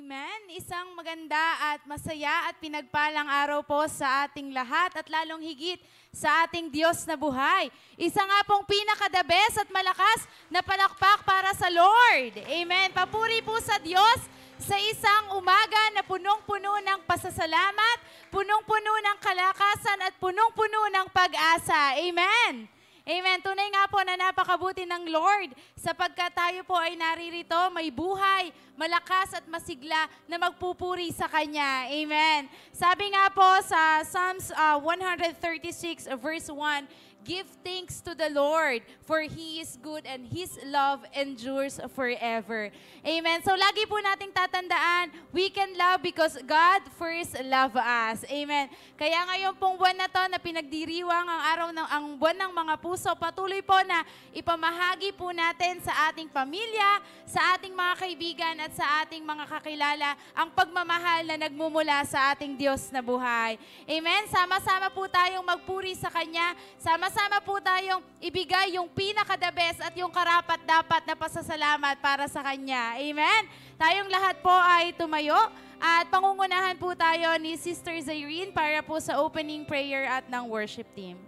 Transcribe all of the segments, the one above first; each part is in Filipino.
Amen. Isang maganda at masaya at pinagpalang araw po sa ating lahat at lalong higit sa ating Diyos na buhay. Isa nga pong pinaka-the best at malakas na palakpak para sa Lord. Amen. Papuri po sa Diyos sa isang umaga na punong-puno ng pasasalamat, punong-puno ng kalakasan at punong-puno ng pag-asa. Amen. Amen. Tunay nga po na napakabuti ng Lord sapagkat tayo po ay naririto, may buhay, malakas at masigla na magpupuri sa Kanya. Amen. Sabi nga po sa Psalms 136 verse 1, give thanks to the Lord, for He is good and His love endures forever. Amen. So lagi po nating tatandaan, we can love because God first loved us. Amen. Kaya ngayon pong buwan na to na pinagdiriwang ang buwan ng mga puso, patuloy po na ipamahagi po natin sa ating pamilya, sa ating mga kaibigan at sa ating mga kakilala ang pagmamahal na nagmumula sa ating Diyos na buhay. Amen. Sama-sama po tayong magpuri sa Kanya. Sama po tayong ibigay yung pinaka-the best at yung karapat-dapat na pasasalamat para sa Kanya. Amen? Tayong lahat po ay tumayo at pangungunahan po tayo ni Sister Zairine para po sa opening prayer at ng worship team.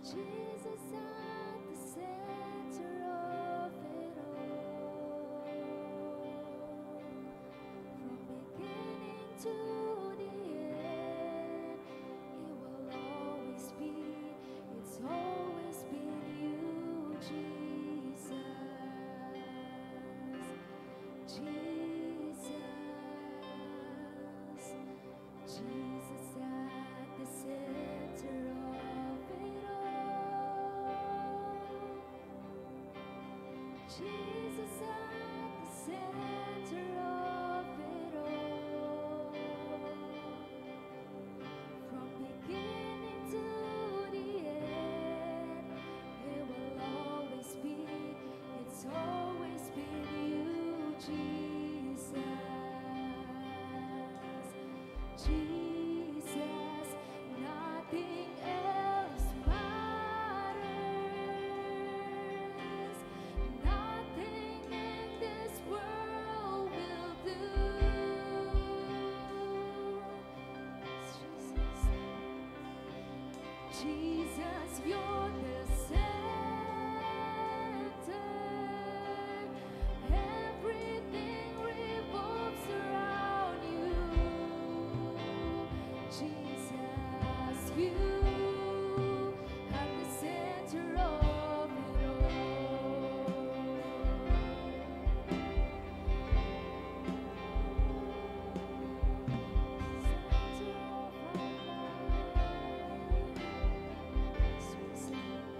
Jesus at the center of it all. From beginning to the end, it will always be, it's always been you, Jesus. Jesus. Jesus at the center of it all. Jesus at the center of it all. From beginning to the end, it will always be, it's always been you, Jesus. Jesus, nothing else matters. Nothing in this world will do. Jesus, you're the center. Everything revolves around you. Jesus, you at the center of it all. Center of our lives.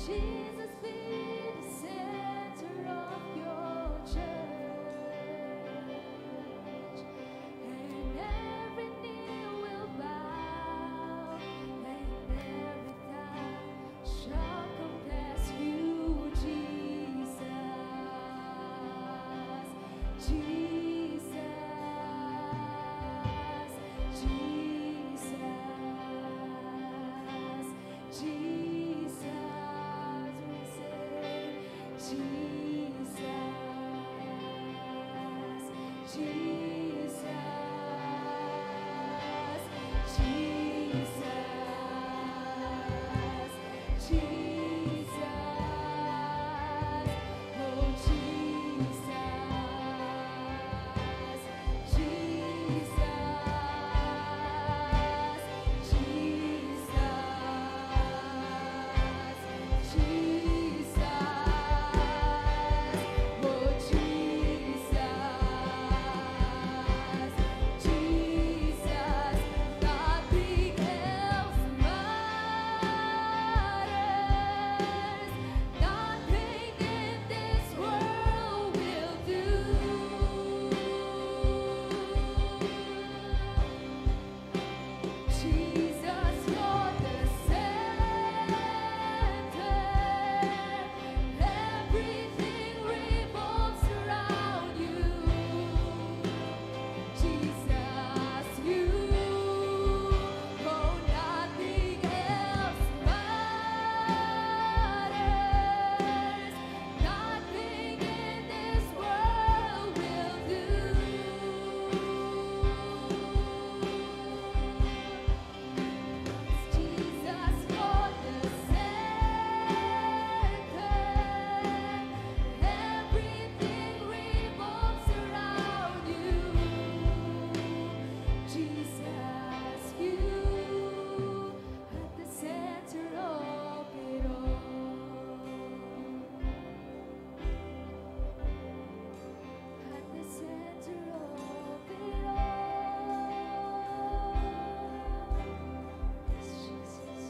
Jesus, be the center of your church, and every knee will bow, and every tongue shall confess you, Jesus, Jesus, Jesus, Jesus, we say, Jesus, Jesus, Jesus, oh nothing else matters. Nothing in this world will do. Jesus, you're the center. Everything revolves around you. Jesus, you. Oh, nothing else matters. Nothing in this world will do. Jesus, you're the center. Everything revolves around you. Jesus, you at the center of it all. At the center of it all. Jesus.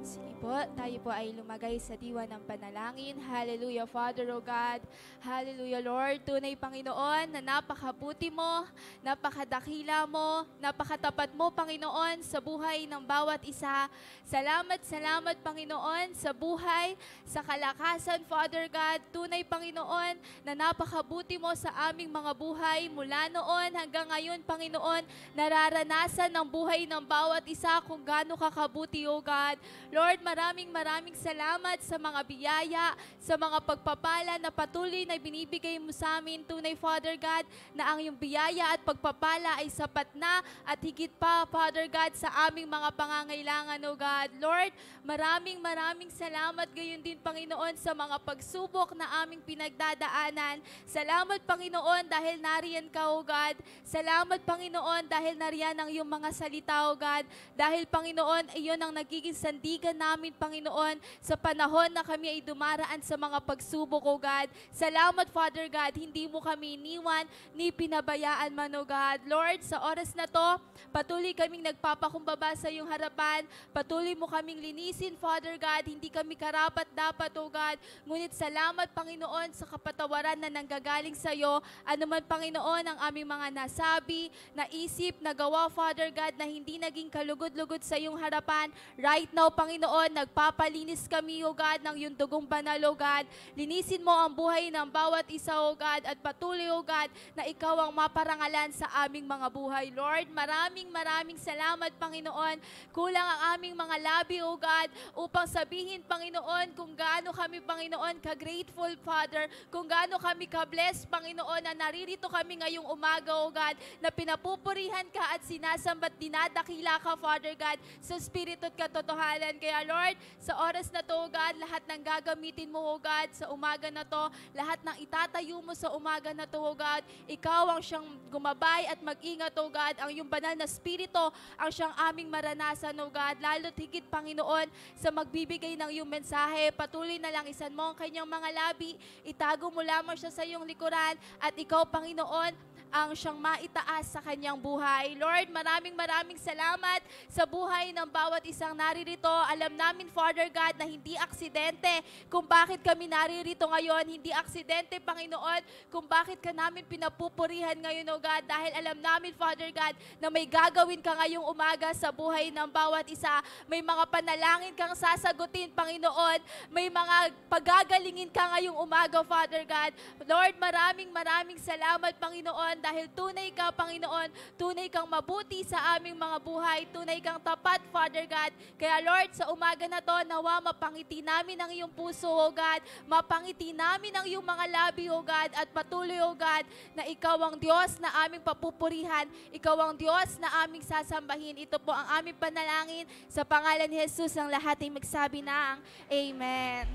Sige po, tayo po ay lumagay sa diwa ng panalangin. Hallelujah, Father, O God. Hallelujah, Lord. Tunay, Panginoon, na napakabuti mo, napakadakila mo, napakatapat mo, Panginoon, sa buhay ng bawat isa. Salamat, salamat, Panginoon, sa buhay, sa kalakasan, Father God. Tunay, Panginoon, na napakabuti mo sa aming mga buhay mula noon hanggang ngayon, Panginoon, nararanasan ng buhay ng bawat isa kung gaano kakabuti, O God. Lord, maraming salamat sa mga biyaya, sa mga pagpapala na patuloy na binibigay mo sa amin. Tunay, Father God, na ang iyong biyaya at pagpapala ay sapat na at higit pa, Father God, sa aming mga pangangailangan, O God. Lord, maraming salamat gayon din, Panginoon, sa mga pagsubok na aming pinagdadaanan. Salamat, Panginoon, dahil nariyan ka, O God. Salamat, Panginoon, dahil nariyan ang iyong mga salita, O God. Dahil, Panginoon, iyon ang nagiging sandigan namin, Panginoon, sa panahon na kami ay dumaraan sa mga pagsubok, O God. Salamat, Father God, hindi mo kami iniwan ni pinabayaan man, O God. Lord, sa oras na to, patuloy kaming nagpapakumbaba sa iyong harapan. Patuloy mo kaming linisin, Father God. Hindi kami karapat-dapat, O God. Ngunit salamat, Panginoon, sa kapatawaran na nanggagaling sa iyo. Ano man, Panginoon, ang aming mga nasabi, naisip, nagawa, Father God, na hindi naging kalugod-lugod sa iyong harapan. Right now, Panginoon, nagpapalinis kami, O God, ng iyong dugong banal, O God. Linisin mo ang buhay ng bawat isa, O God, at patuloy, O God, na ikaw ang maparangalan sa aming mga buhay. Lord, maraming salamat, Panginoon. Kulang ang aming mga labi, O God, upang sabihin, Panginoon, kung gaano kami, Panginoon, ka-grateful, Father, kung gaano kami ka-blessed, Panginoon, na naririto kami ngayong umaga, O God, na pinapupurihan ka at sinasambat, dinadakila ka, Father God, sa Espiritu at katotohanan. Kaya, Lord, sa oras na to, O God, lahat ng gagamitin mo, O God, sa umaga na to, lahat ng itatayo mo sa umaga na to, O God, ikaw ang siyang gumabay at mag-ingat, O God, ang iyong banal na Espiritu ang siyang aming maranasan, O God, lalo't higit, Panginoon, sa magbibigay ng iyong mensahe. Patuloy na lang isan mo ang kanyang mga labi, itago mo lamang siya sa iyong likuran, at ikaw, Panginoon, ang siyang maitaas sa kanyang buhay. Lord, maraming salamat sa buhay ng bawat isang naririto. Alam namin, Father God, na hindi aksidente kung bakit kami naririto ngayon. Hindi aksidente, Panginoon, kung bakit ka namin pinapupurihan ngayon, O God. Dahil alam namin, Father God, na may gagawin ka ngayong umaga sa buhay ng bawat isa. May mga panalangin kang sasagutin, Panginoon. May mga pagagalingin ka ngayong umaga, Father God. Lord, maraming salamat, Panginoon, dahil tunay ka, Panginoon, tunay kang mabuti sa aming mga buhay, tunay kang tapat, Father God. Kaya Lord, sa umaga na to, nawa mapangiti namin ang iyong puso, O God, mapangiti namin ang iyong mga labi, O God, at patuloy, O God, na ikaw ang Diyos na aming papupurihan, ikaw ang Diyos na aming sasambahin. Ito po ang aming panalangin sa pangalan ni Jesus, ang lahat ay magsabi ng Amen.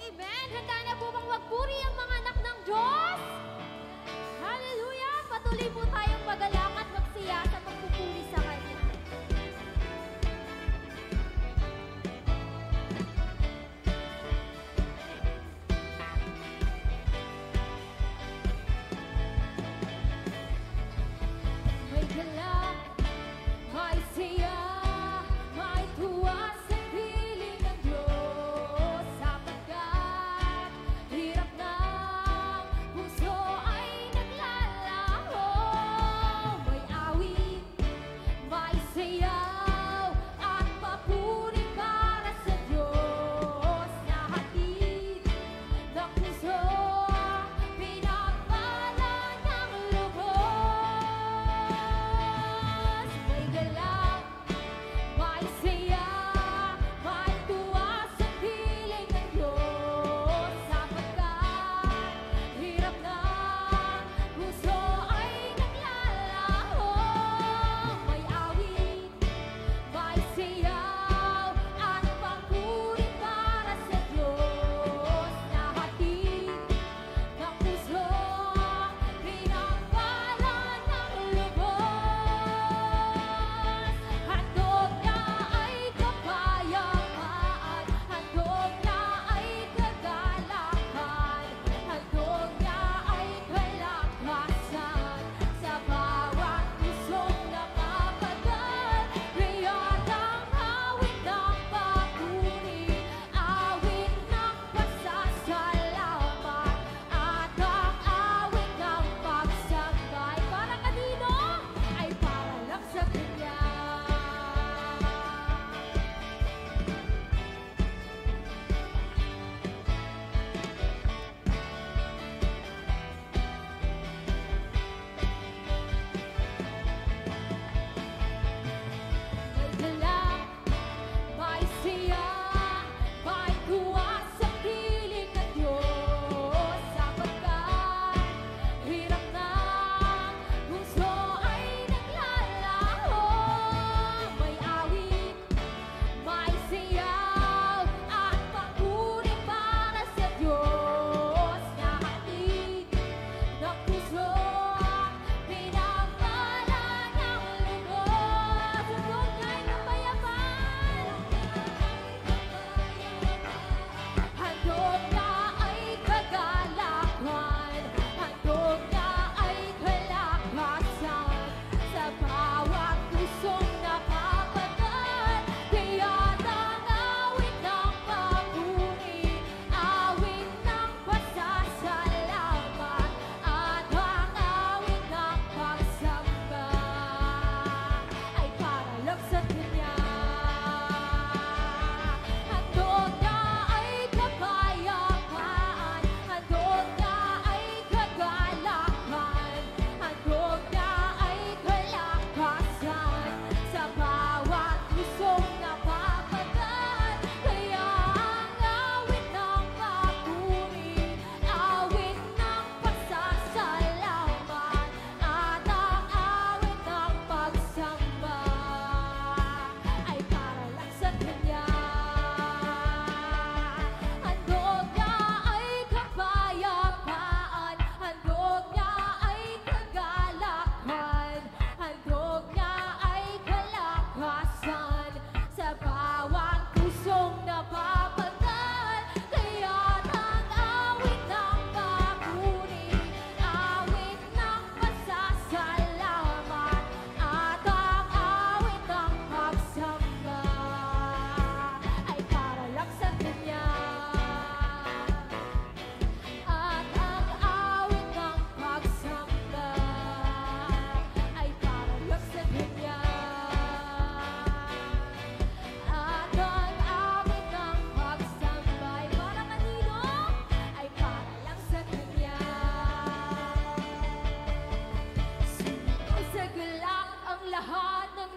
Amen! Handa na po bang magpuri ang mga anak ng Diyos? Hallelujah! Patuloy po tayong magalak at magsiya sa pagpupuri sa Kanya. May galak, may siya, may tuwa sa piling ng Diyos. Sapagkat hirap ng puso ay naglalaho. May awit, may sayaw, at papuri para sa Diyos. Na hatid ng puso, pinagpala ng lubos. May galak,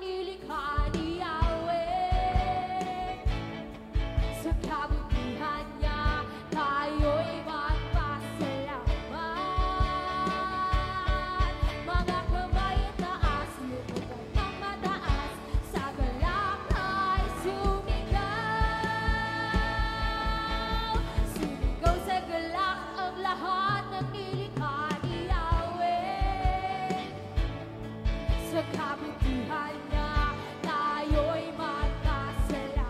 nilikha ni Yahweh. Sa kabutihan niya, tayo'y magpasalamat. Mga kamay taas, lumutan ng mataas, sa galak ay sumigaw. Sumigaw sa galak ang lahat ng nilikha ni Yahweh. Sa kabutihan niya, tayo'y magpasalamat.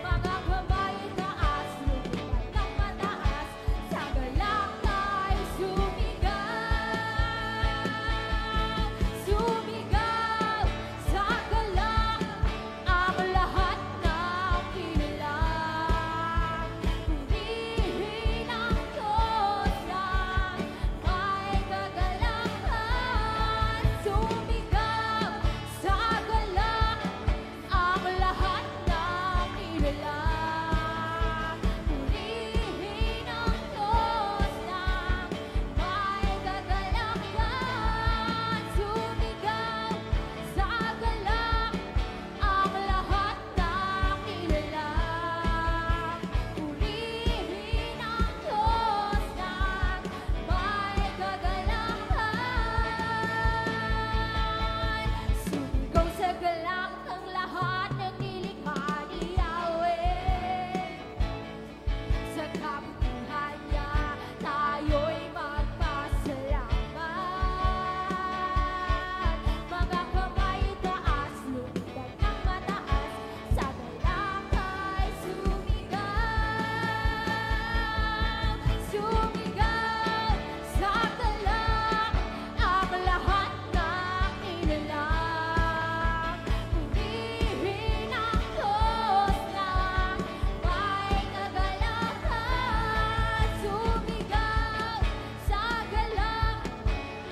Mga kamay taas, lumutan ng mataas, sa galak ay sumigaw. Sumigaw sa galak ang lahat ng kilalang. Purihin ang Diyos na may kagalakan. Sumigaw sa galak ang lahat ng kilalang. Purihin ang Diyos na may kagalakan. Sumigaw sa galak ang lahat ng kilalang. Purihin ang Diyos na may kagalakan. Sumigaw sa galak ang lahat ng nilikha ni Yahweh. Sa kabutihan niya, tayo'y magpasalamat. Mga kamay taas, lumutan ng mataas, sa galak ay sumigaw. Sumigaw sa galak ang lahat ng nilalang. Purihin ang Diyos na may kagalakan. Sumigaw sa galak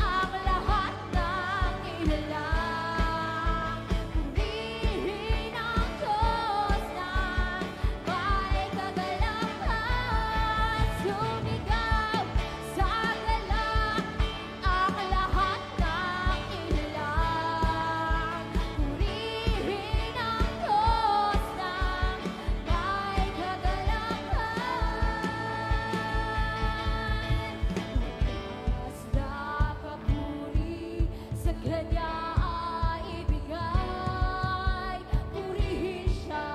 ang lahat ng nilalang. Purihin ang Diyos na may kagalakan. Sumigaw sa galak ang lahat ng nilalang. Purihin ang Diyos na may kagalakan. Basta papuri sa Kanya ay ibigay. Purihin Siya,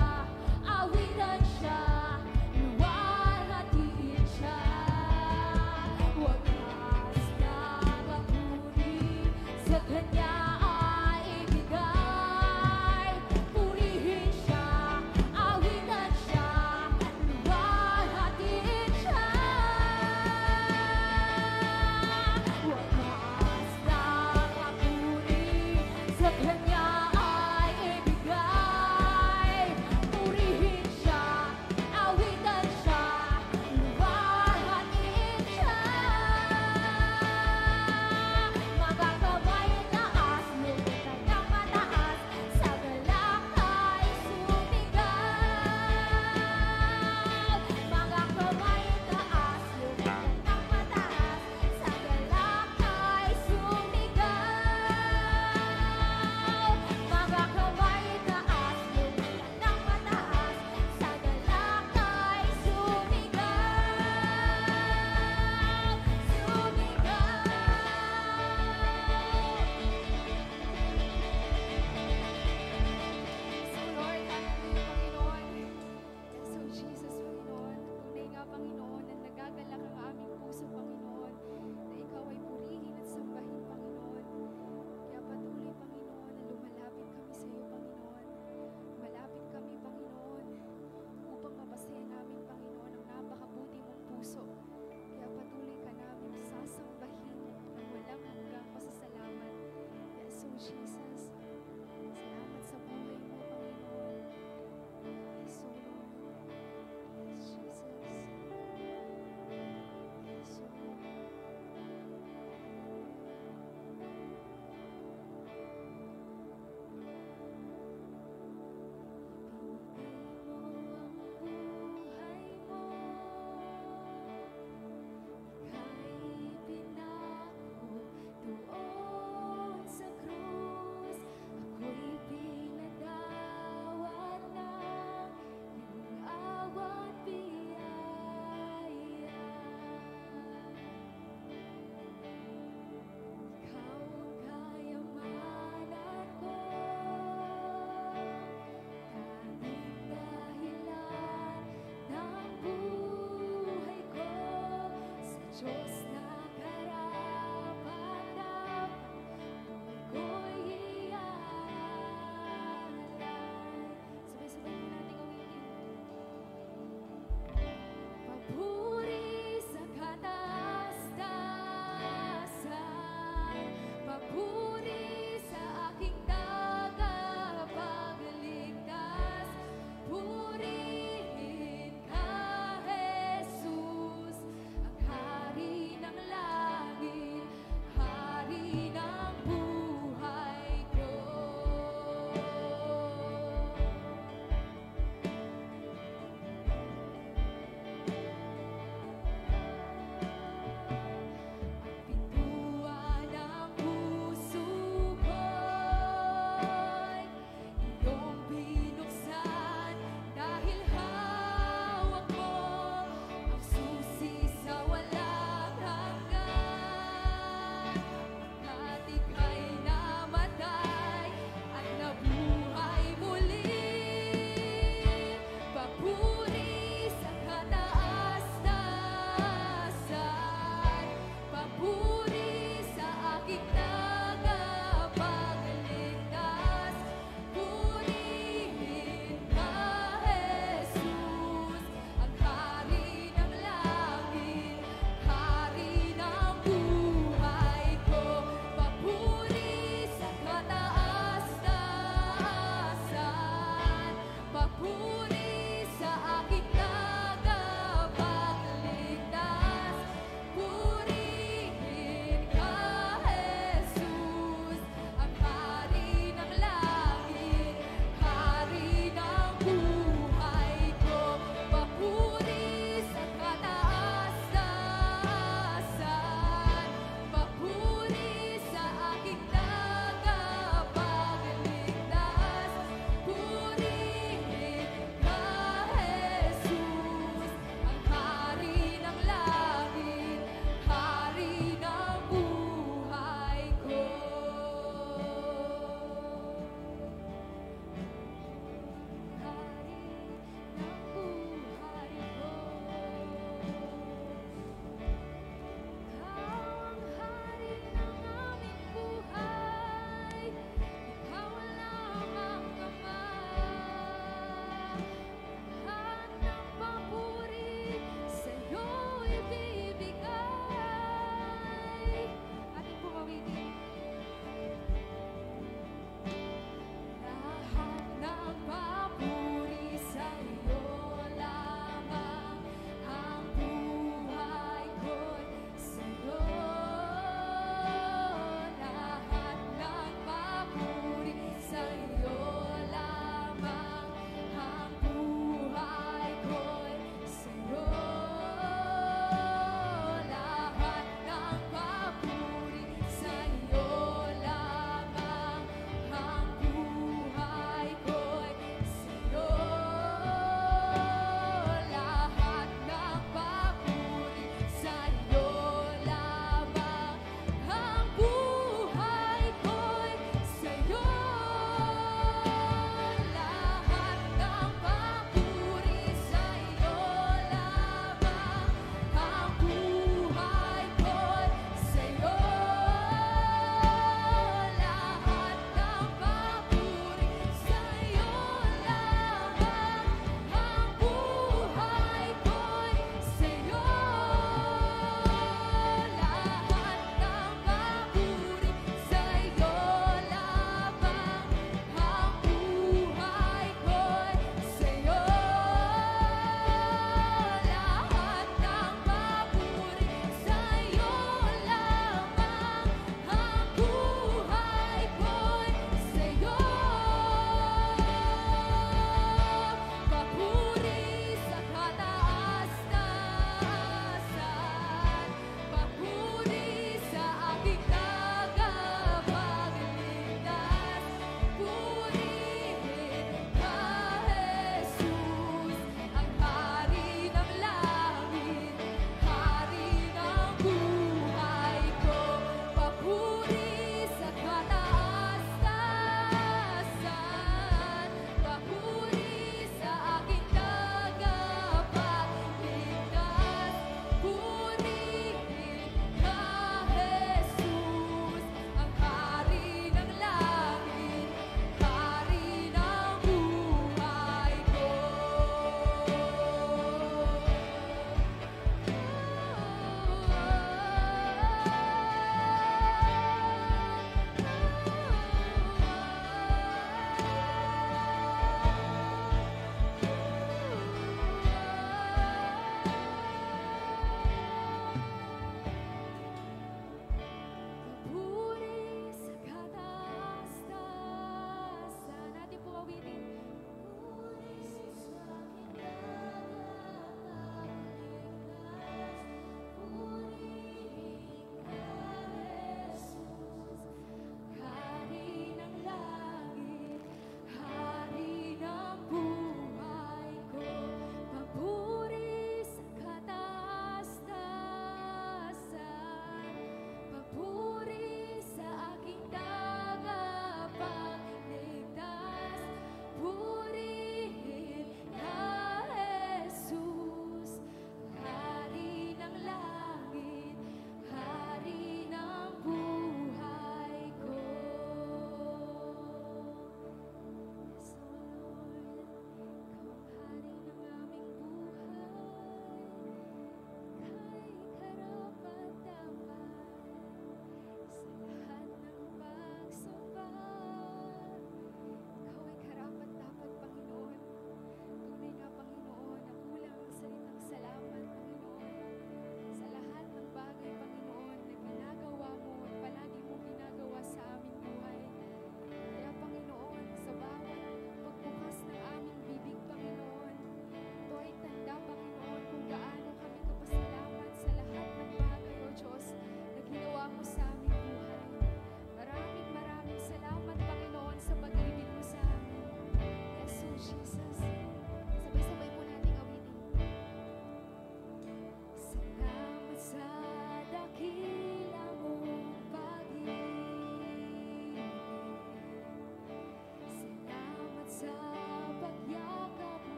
awitan Siya, luwalhatiin Siya. Wagas na papuri sa Kanya ay ibigay. Purihin Siya, awitan Siya, luwalhatiin Siya. Wagas na papuri sa Kanya ay ibigay. Purihin Siya, awitan Siya, luwalhatiin Siya. Mga kamay taas,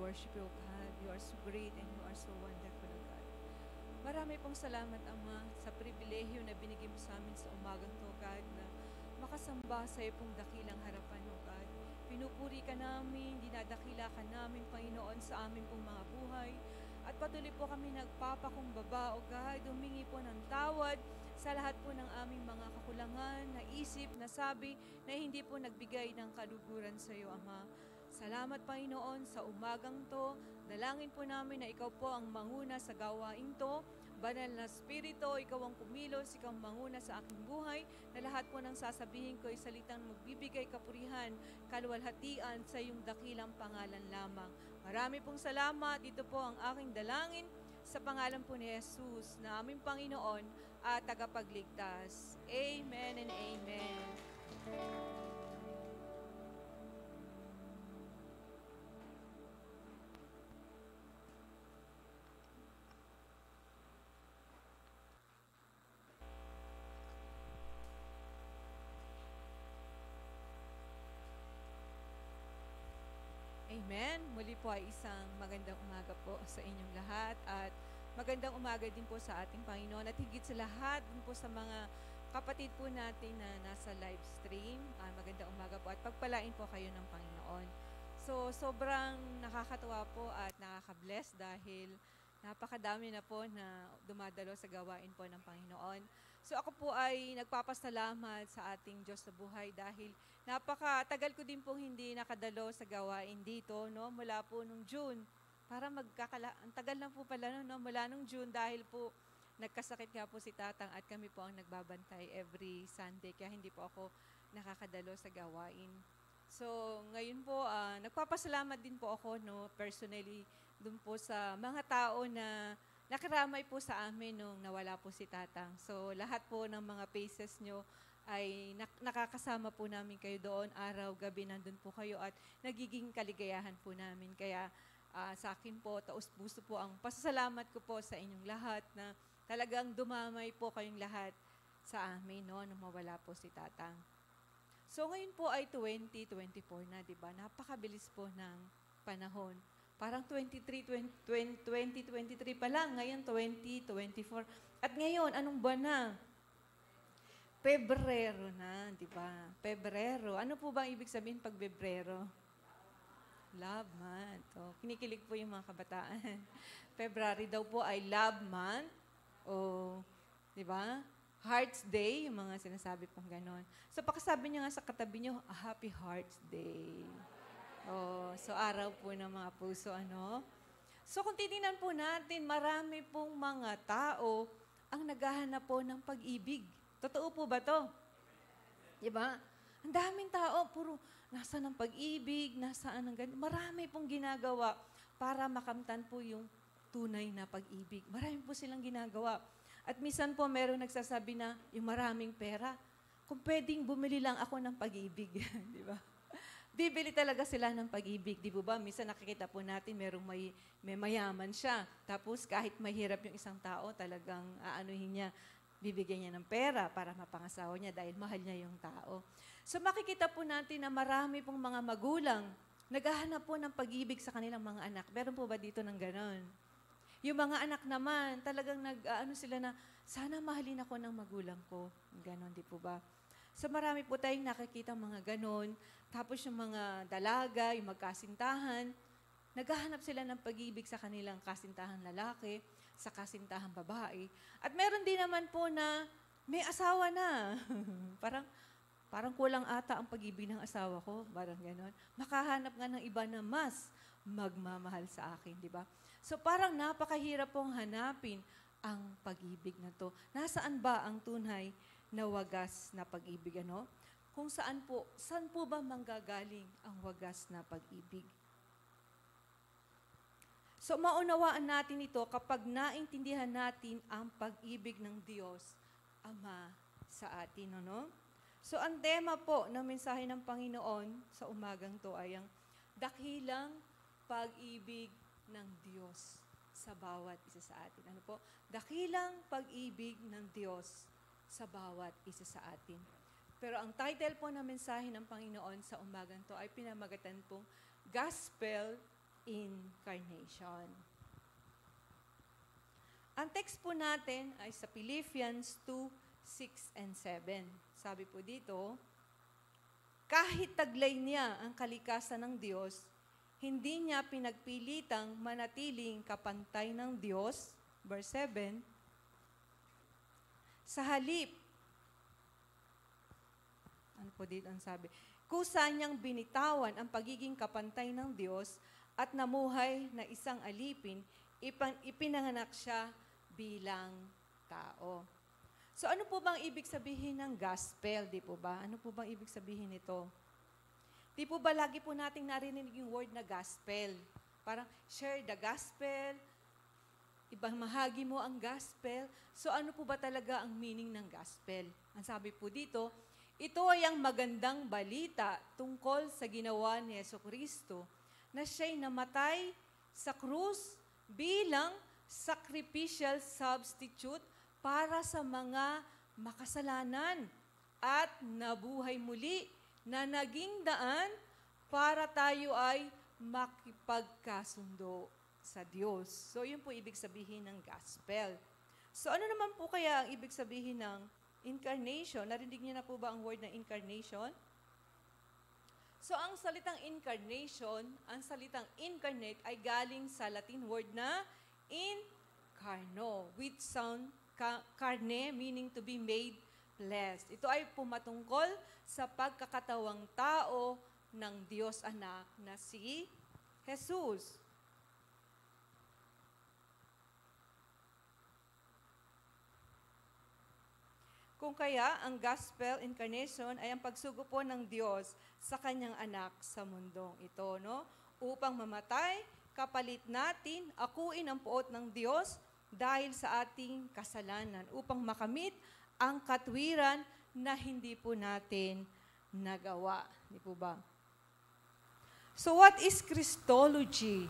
worship you, O God. You are so great and you are so wonderful, O God. Marami pong salamat, Ama, sa pribilehyo na binigay mo sa amin sa umagang to, God, na makasamba sa iyo pong dakilang harapan, O God. Pinupuri ka namin, dinadakila ka namin, Panginoon, sa amin pong mga buhay. At patuloy po kami nagpapakumbaba, O God, humingi po ng tawad sa lahat po ng aming mga kakulangan, na isip, na sabi, na hindi po nagbigay ng kaluguran sa iyo, Ama. Salamat, Panginoon, sa umagang to. Dalangin po namin na ikaw po ang manguna sa gawain to. Banal na Espiritu, ikaw ang kumilos, ikaw ang manguna sa aking buhay, na lahat po ng sasabihin ko ay salitang magbibigay kapurihan, kaluwalhatian sa iyong dakilang pangalan lamang. Marami pong salamat. Ito po ang aking dalangin sa pangalan po ni Jesus, na aming Panginoon at tagapagligtas. Amen and amen. Amen. Muli po ay isang magandang umaga po sa inyong lahat at magandang umaga din po sa ating Panginoon at higit sa lahat din po sa mga kapatid po natin na nasa live stream. Magandang umaga po at pagpalain po kayo ng Panginoon. So, sobrang nakakatuwa po at nakaka-bless dahil napakadami na po na dumadalo sa gawain po ng Panginoon. So ako po ay nagpapasalamat sa ating Diyos na buhay dahil napakatagal ko din pong hindi nakadalo sa gawain dito, no? Mula po nung June. Ang tagal na po pala, no? Mula nung June dahil po nagkasakit nga po si Tatang at kami po ang nagbabantay every Sunday kaya hindi po ako nakakadalo sa gawain. So ngayon po, nagpapasalamat din po ako, no? Personally, dun po sa mga tao na nakaramay po sa amin nung nawala po si Tatang. So, lahat po ng mga faces nyo ay nakakasama po namin kayo doon. Araw, gabi, nandun po kayo at nagiging kaligayahan po namin. Kaya sa akin po, taus-puso po ang pasasalamat ko po sa inyong lahat na talagang dumamay po kayong lahat sa amin, no, nung mawala po si Tatang. So, ngayon po ay 2024 na, di ba? Napakabilis po ng panahon. Parang 2023 pa lang, ngayon 2024. At ngayon, anong buwan na? Pebrero na, di ba? Pebrero. Ano po ba ang ibig sabihin pag Pebrero? Love month. O, kinikilig po yung mga kabataan. February daw po ay love month. O, di ba? Heart's Day, yung mga sinasabi pong ganon. So, pakasabi niyo nga sa katabi niyo, a Happy Heart's Day. Oh, so araw po ng mga puso, ano? So kung titingnan po natin, marami pong mga tao ang naghahanap po ng pag-ibig. Totoo po ba to? Diba? Ang daming tao, puro nasaan ang pag-ibig, nasaan ang ganyan. Marami pong ginagawa para makamtan po yung tunay na pag-ibig. Marami po silang ginagawa. At minsan po meron nagsasabi na yung maraming pera, kung pwedeng bumili lang ako ng pag-ibig. Di ba? Bibili talaga sila ng pag-ibig, di ba? Minsan nakikita po natin may mayaman siya. Tapos kahit mahirap yung isang tao, talagang aanuhin niya, bibigyan niya ng pera para mapangasawa niya dahil mahal niya yung tao. So makikita po natin na marami pong mga magulang naghahanap po ng pag-ibig sa kanilang mga anak. Meron po ba dito ng ganon? Yung mga anak naman, talagang sila na, sana mahalin ako ng magulang ko. Ganon, di po ba? So marami po tayong nakikita mga ganon. Tapos yung mga dalaga, yung magkasintahan, naghahanap sila ng pag-ibig sa kanilang kasintahan lalaki, sa kasintahan babae. At meron din naman po na may asawa na. parang kulang ata ang pag-ibig ng asawa ko. Parang ganon. Makahanap nga ng iba na mas magmamahal sa akin, di ba? So parang napakahirap pong hanapin ang pag-ibig na to. Nasaan ba ang tunay na wagas na pag-ibig, ano? Kung saan po ba manggagaling ang wagas na pag-ibig? So maunawaan natin ito kapag naintindihan natin ang pag-ibig ng Diyos, Ama, sa atin, ano? So ang tema po ng mensahe ng Panginoon sa umagang to ay ang dakilang pag-ibig ng Diyos sa bawat isa sa atin. Ano po? Dakilang pag-ibig ng Diyos sa bawat isa sa atin. Pero ang title po ng mensahe ng Panginoon sa umagang to ay pinamagatan pong Gospel incarnation. Ang text po natin ay sa Philippians 2:6 and 7. Sabi po dito, kahit taglay niya ang kalikasan ng Diyos, hindi niya pinagpilitang manatiling kapantay ng Diyos. Verse 7, sa halip, ano po dito ang sabi? Kusa niyang binitawan ang pagiging kapantay ng Diyos at namuhay na isang alipin, ipinanganak siya bilang tao. So ano po bang ibig sabihin ng gospel, di po ba? Ano po bang ibig sabihin nito? Di po ba lagi po nating narinig yung word na gospel? Parang share the gospel, ibang mahagi mo ang gospel. So ano po ba talaga ang meaning ng gospel? Ang sabi po dito, ito ay ang magandang balita tungkol sa ginawa ni Jesucristo na siya'y namatay sa krus bilang sacrificial substitute para sa mga makasalanan at nabuhay muli na naging daan para tayo ay makipagkasundo sa Diyos. So, yun po ibig sabihin ng gospel. So, ano naman po kaya ang ibig sabihin ng incarnation? Narinig niyo na po ba ang word na incarnation? So, ang salitang incarnation, ang salitang incarnate ay galing sa Latin word na incarno, which sound carne, meaning to be made flesh. Ito ay pumatungkol sa pagkakatawang tao ng Diyos Anak na si Jesus. Kung kaya, ang gospel incarnation ay ang pagsugo po ng Diyos sa kanyang anak sa mundong ito, no? Upang mamatay, kapalit natin, akuin ang puot ng Diyos dahil sa ating kasalanan, upang makamit ang katwiran na hindi po natin nagawa. Di po ba? So what is Christology?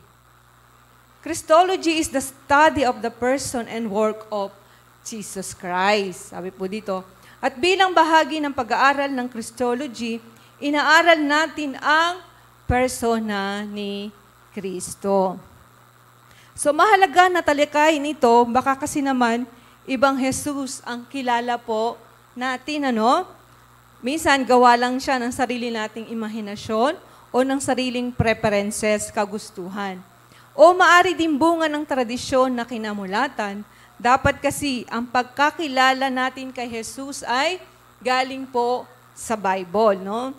Christology is the study of the person and work of Jesus Christ. Sabi po dito. At bilang bahagi ng pag-aaral ng Christology, inaaral natin ang persona ni Kristo. So mahalaga na talikayin ito, baka kasi naman ibang Jesus ang kilala po natin, ano? Minsan gawa lang siya ng sarili nating imahinasyon o ng sariling preferences, kagustuhan. O maari din bunga ng tradisyon na kinamulatan. Dapat kasi ang pagkakilala natin kay Jesus ay galing po sa Bible, no?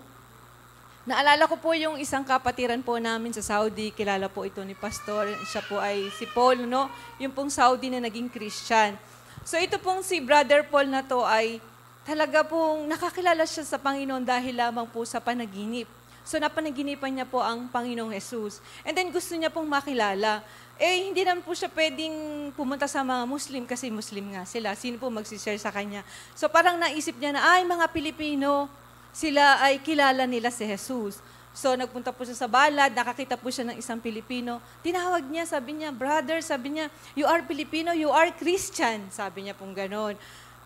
Naalala ko po yung isang kapatiran po namin sa Saudi, kilala po ito ni Pastor, siya po ay si Paul, no? Yung pong Saudi na naging Christian. So ito pong si Brother Paul na to ay talaga pong nakakilala siya sa Panginoon dahil lamang po sa panaginip. So napanaginipan niya po ang Panginoong Jesus. And then gusto niya pong makilala. Eh, hindi naman po siya pwedeng pumunta sa mga Muslim kasi Muslim nga sila. Sino po magsishare sa kanya? So parang naisip niya na, ay, mga Pilipino, sila ay kilala nila si Jesus. So nagpunta po siya sa balad, nakakita po siya ng isang Pilipino. Tinawag niya, sabi niya, brother, sabi niya, you are Filipino, you are Christian. Sabi niya pong ganon.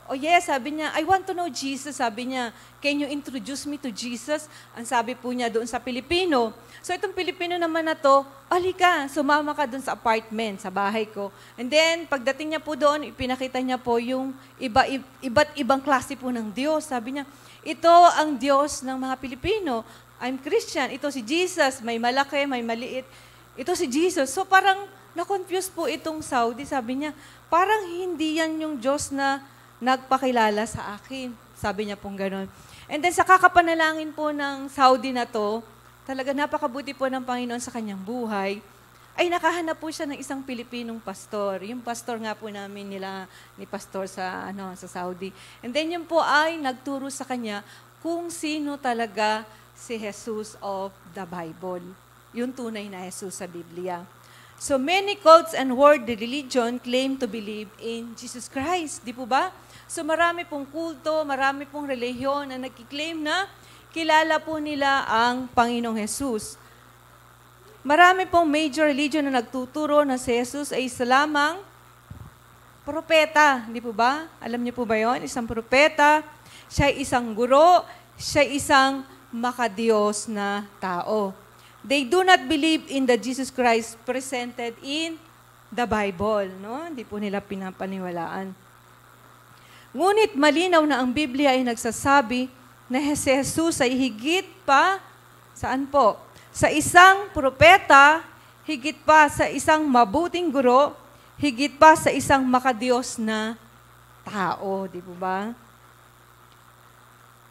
Oh yes, sabi niya, I want to know Jesus. Sabi niya, can you introduce me to Jesus? Ang sabi po niya doon sa Pilipino. So itong Pilipino naman na to, alika, sumama ka doon sa apartment, sa bahay ko. And then, pagdating niya po doon, ipinakita niya po yung iba't ibang klase po ng Diyos. Sabi niya, ito ang Diyos ng mga Pilipino. I'm Christian. Ito si Jesus. May malaki, may maliit. Ito si Jesus. So parang na-confuse po itong Saudi. Sabi niya, parang hindi yan yung Diyos na nagpakilala sa akin. Sabi niya pong gano'n. And then sa kakapanalangin po ng Saudi na to, talaga napakabuti po ng Panginoon sa kanyang buhay, ay nakahanap po siya ng isang Pilipinong pastor. Yung pastor nga po namin nila, ni pastor sa Saudi. And then yun po ay nagturo sa kanya kung sino talaga si Jesus of the Bible. Yung tunay na Jesus sa Biblia. So many cults and world religion claim to believe in Jesus Christ. Di po ba? So marami pong kulto, marami pong relihiyon na nagkiklaim na kilala po nila ang Panginoong Jesus. Marami pong major religion na nagtuturo na si Jesus ay isa lamang propeta. Di po ba? Alam niyo po ba yon? Isang propeta, siya ay isang guro, siya ay isang makadiyos na tao. They do not believe in the Jesus Christ presented in the Bible. No? Hindi po nila pinapaniwalaan. Ngunit malinaw na ang Biblia ay nagsasabi na si Jesus ay higit pa, saan po? Sa isang propeta, higit pa sa isang mabuting guro, higit pa sa isang makadiyos na tao. Di po ba?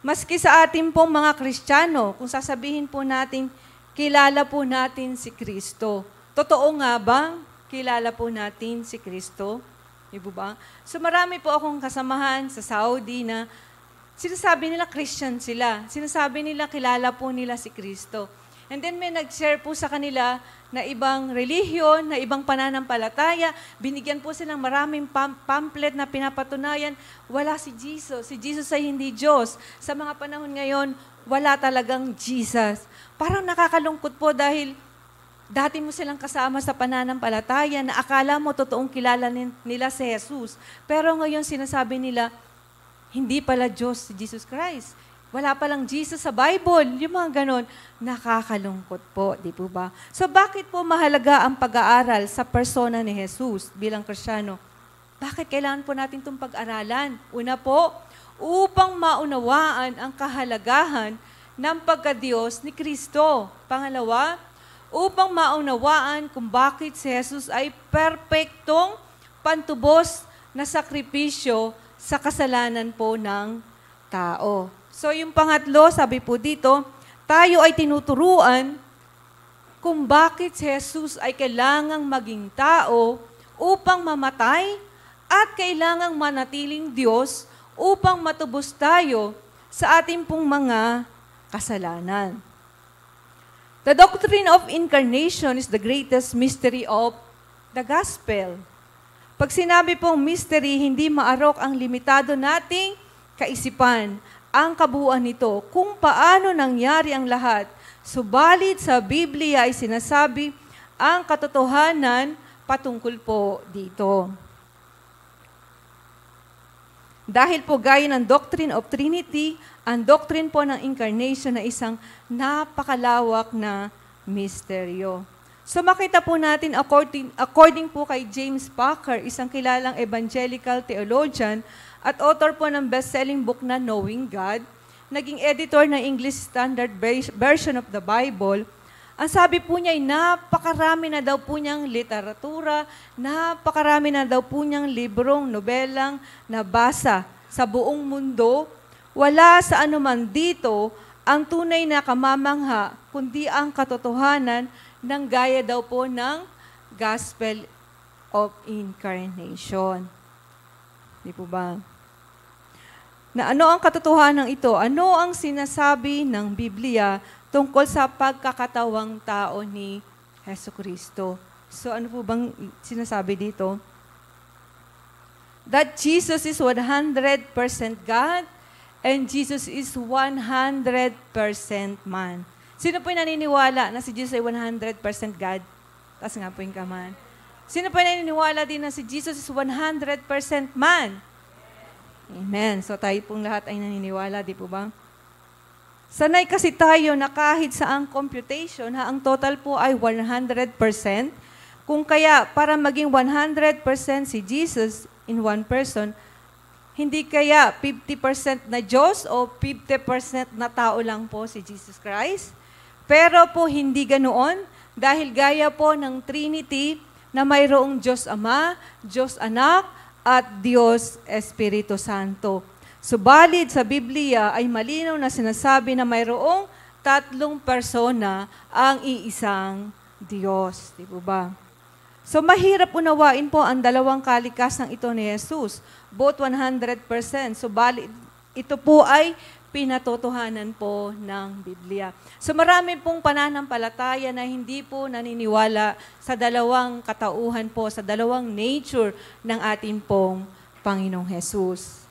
Maski sa ating pong mga Kristiyano, kung sasabihin po natin, kilala po natin si Kristo. Totoo nga ba? Kilala po natin si Kristo? Di po ba? So marami po akong kasamahan sa Saudi na sinasabi nila Christian sila. Sinasabi nila kilala po nila si Kristo. And then may nag-share po sa kanila na ibang relihiyon, na ibang pananampalataya. Binigyan po silang maraming pamphlet na pinapatunayan, wala si Jesus. Si Jesus ay hindi Diyos. Sa mga panahon ngayon, wala talagang Jesus. Parang nakakalungkot po dahil dati mo silang kasama sa pananampalataya na akala mo totoong kilala nila si Jesus. Pero ngayon sinasabi nila, hindi pala Diyos si Jesus Christ. Wala palang Jesus sa Bible. Yung mga ganon, nakakalungkot po, di po ba? So bakit po mahalaga ang pag-aaral sa persona ni Jesus bilang Kristiyano? Bakit kailangan po natin itong pag-aralan? Una po, upang maunawaan ang kahalagahan ng pagka-Diyos ni Kristo. Pangalawa, upang maunawaan kung bakit si Jesus ay perpektong pantubos na sakripisyo sa kasalanan po ng tao. So yung pangatlo, sabi po dito, tayo ay tinuturuan kung bakit si Jesus ay kailangang maging tao upang mamatay at kailangang manatiling Diyos upang matubos tayo sa ating pong mga kasalanan. The doctrine of incarnation is the greatest mystery of the gospel. Pag sinabi pong mystery, hindi maarok ang limitado nating kaisipan. Ang kabuuan nito, kung paano nangyari ang lahat, subalit sa Biblia ay sinasabi ang katotohanan patungkol po dito. Dahil po gaya ng doctrine of Trinity, ang doctrine po ng incarnation na isang napakalawak na misteryo. So makita po natin, according po kay James Packer, isang kilalang evangelical theologian at author po ng best-selling book na Knowing God, naging editor ng English Standard Version of the Bible, ang sabi po niya ay napakarami na daw po niyang literatura, napakarami na daw po niyang librong, nobelang nabasa sa buong mundo. Wala sa anuman dito ang tunay na kamamangha, kundi ang katotohanan ng gaya daw po ng Gospel of Incarnation. Di po ba? Na ano ang katotohanan ito? Ano ang sinasabi ng Biblia tungkol sa pagkakatawang tao ni Jesucristo? So ano po bang sinasabi dito? That Jesus is 100% God and Jesus is 100% man. Sino po yung naniniwala na si Jesus ay 100% God? Taas nga po yung kaman. Sino po yung naniniwala din na si Jesus is 100% man? Amen. So tayo pong lahat ay naniniwala, di po ba? Sanay kasi tayo na kahit sa ang computation, ang total po ay 100%. Kung kaya, para maging 100% si Jesus in one person, hindi kaya 50% na Diyos o 50% na tao lang po si Jesus Christ? Pero po hindi ganoon dahil gaya po ng Trinity na mayroong Diyos Ama, Diyos Anak, at Diyos Espiritu Santo. Subalit sa Biblia ay malinaw na sinasabi na mayroong tatlong persona ang iisang Diyos. Di po ba? So mahirap unawain po ang dalawang kalikasang ito ni Jesus. Both 100%. Subalit ito po ay pinatotohanan po ng Biblia. So marami pong pananampalataya na hindi po naniniwala sa dalawang katauhan po, sa dalawang nature ng ating pong Panginoong Jesus.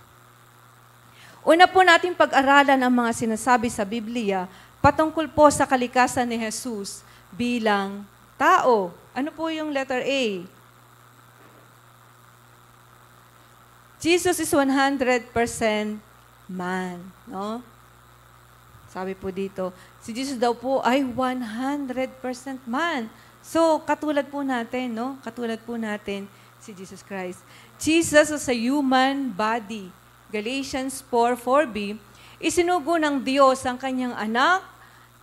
Una po natin pag-aralan ang mga sinasabi sa Biblia patungkol po sa kalikasan ni Jesus bilang tao. Ano po yung letter A? Jesus is 100% man. No? Sabi po dito, si Jesus daw po ay 100% man. So, katulad po natin, no? Katulad po natin si Jesus Christ. Jesus was a human body. Galatians 4:4b, isinugo ng Diyos ang kanyang anak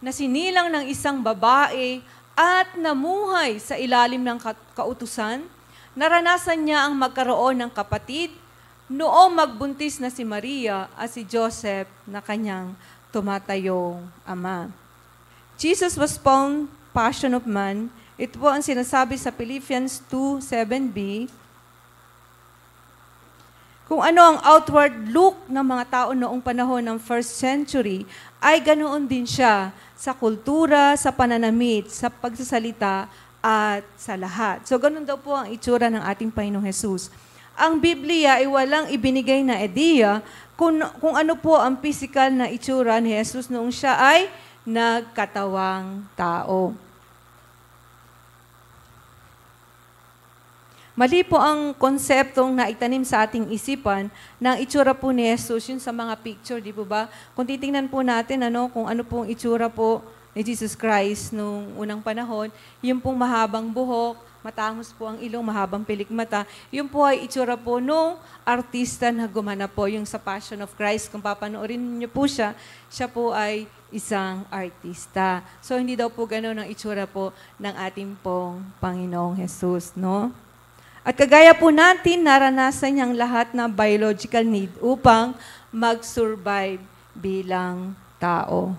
na sinilang ng isang babae at namuhay sa ilalim ng kautusan. Naranasan niya ang magkaroon ng kapatid noong magbuntis na si Maria at si Joseph na kanyang tumatayong ama. Jesus was found passion of man. Ito po ang sinasabi sa Philippians 2:7b. Kung ano ang outward look ng mga tao noong panahon ng first century, ay ganoon din siya sa kultura, sa pananamit, sa pagsasalita, at sa lahat. So, ganun daw po ang itsura ng ating Panginoong Jesus. Ang Biblia ay walang ibinigay na ideya kung ano po ang physical na itsura ni Jesus noong siya ay nagkatawang tao. Mali po ang konseptong naitanim sa ating isipan ng itsura po ni Jesus, yun sa mga picture, di po ba? Kung titingnan po natin kung ano pong itsura po ni Jesus Christ nung unang panahon, yung pong mahabang buhok, matangos po ang ilong, mahabang pilikmata, yun po ay itsura po nung artista na gumanap po, yung sa Passion of Christ. Kung papanoorin niyo po siya, siya po ay isang artista. So, hindi daw po gano'n ang itsura po ng ating pong Panginoong Jesus, no? At kagaya po natin, naranasan niyang lahat na biological need upang mag-survive bilang tao.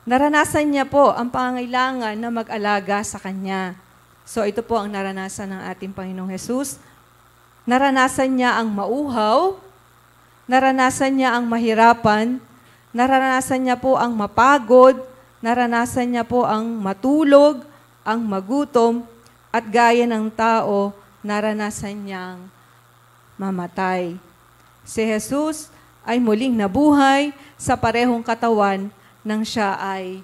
Naranasan niya po ang pangangailangan na mag-alaga sa Kanya. So ito po ang naranasan ng ating Panginoong Jesus. Naranasan niya ang mauhaw, naranasan niya ang mahirapan, naranasan niya po ang mapagod, naranasan niya po ang matulog, ang magutom, at gaya ng tao, naranasan niyang mamatay. Si Jesus ay muling nabuhay sa parehong katawan nang siya ay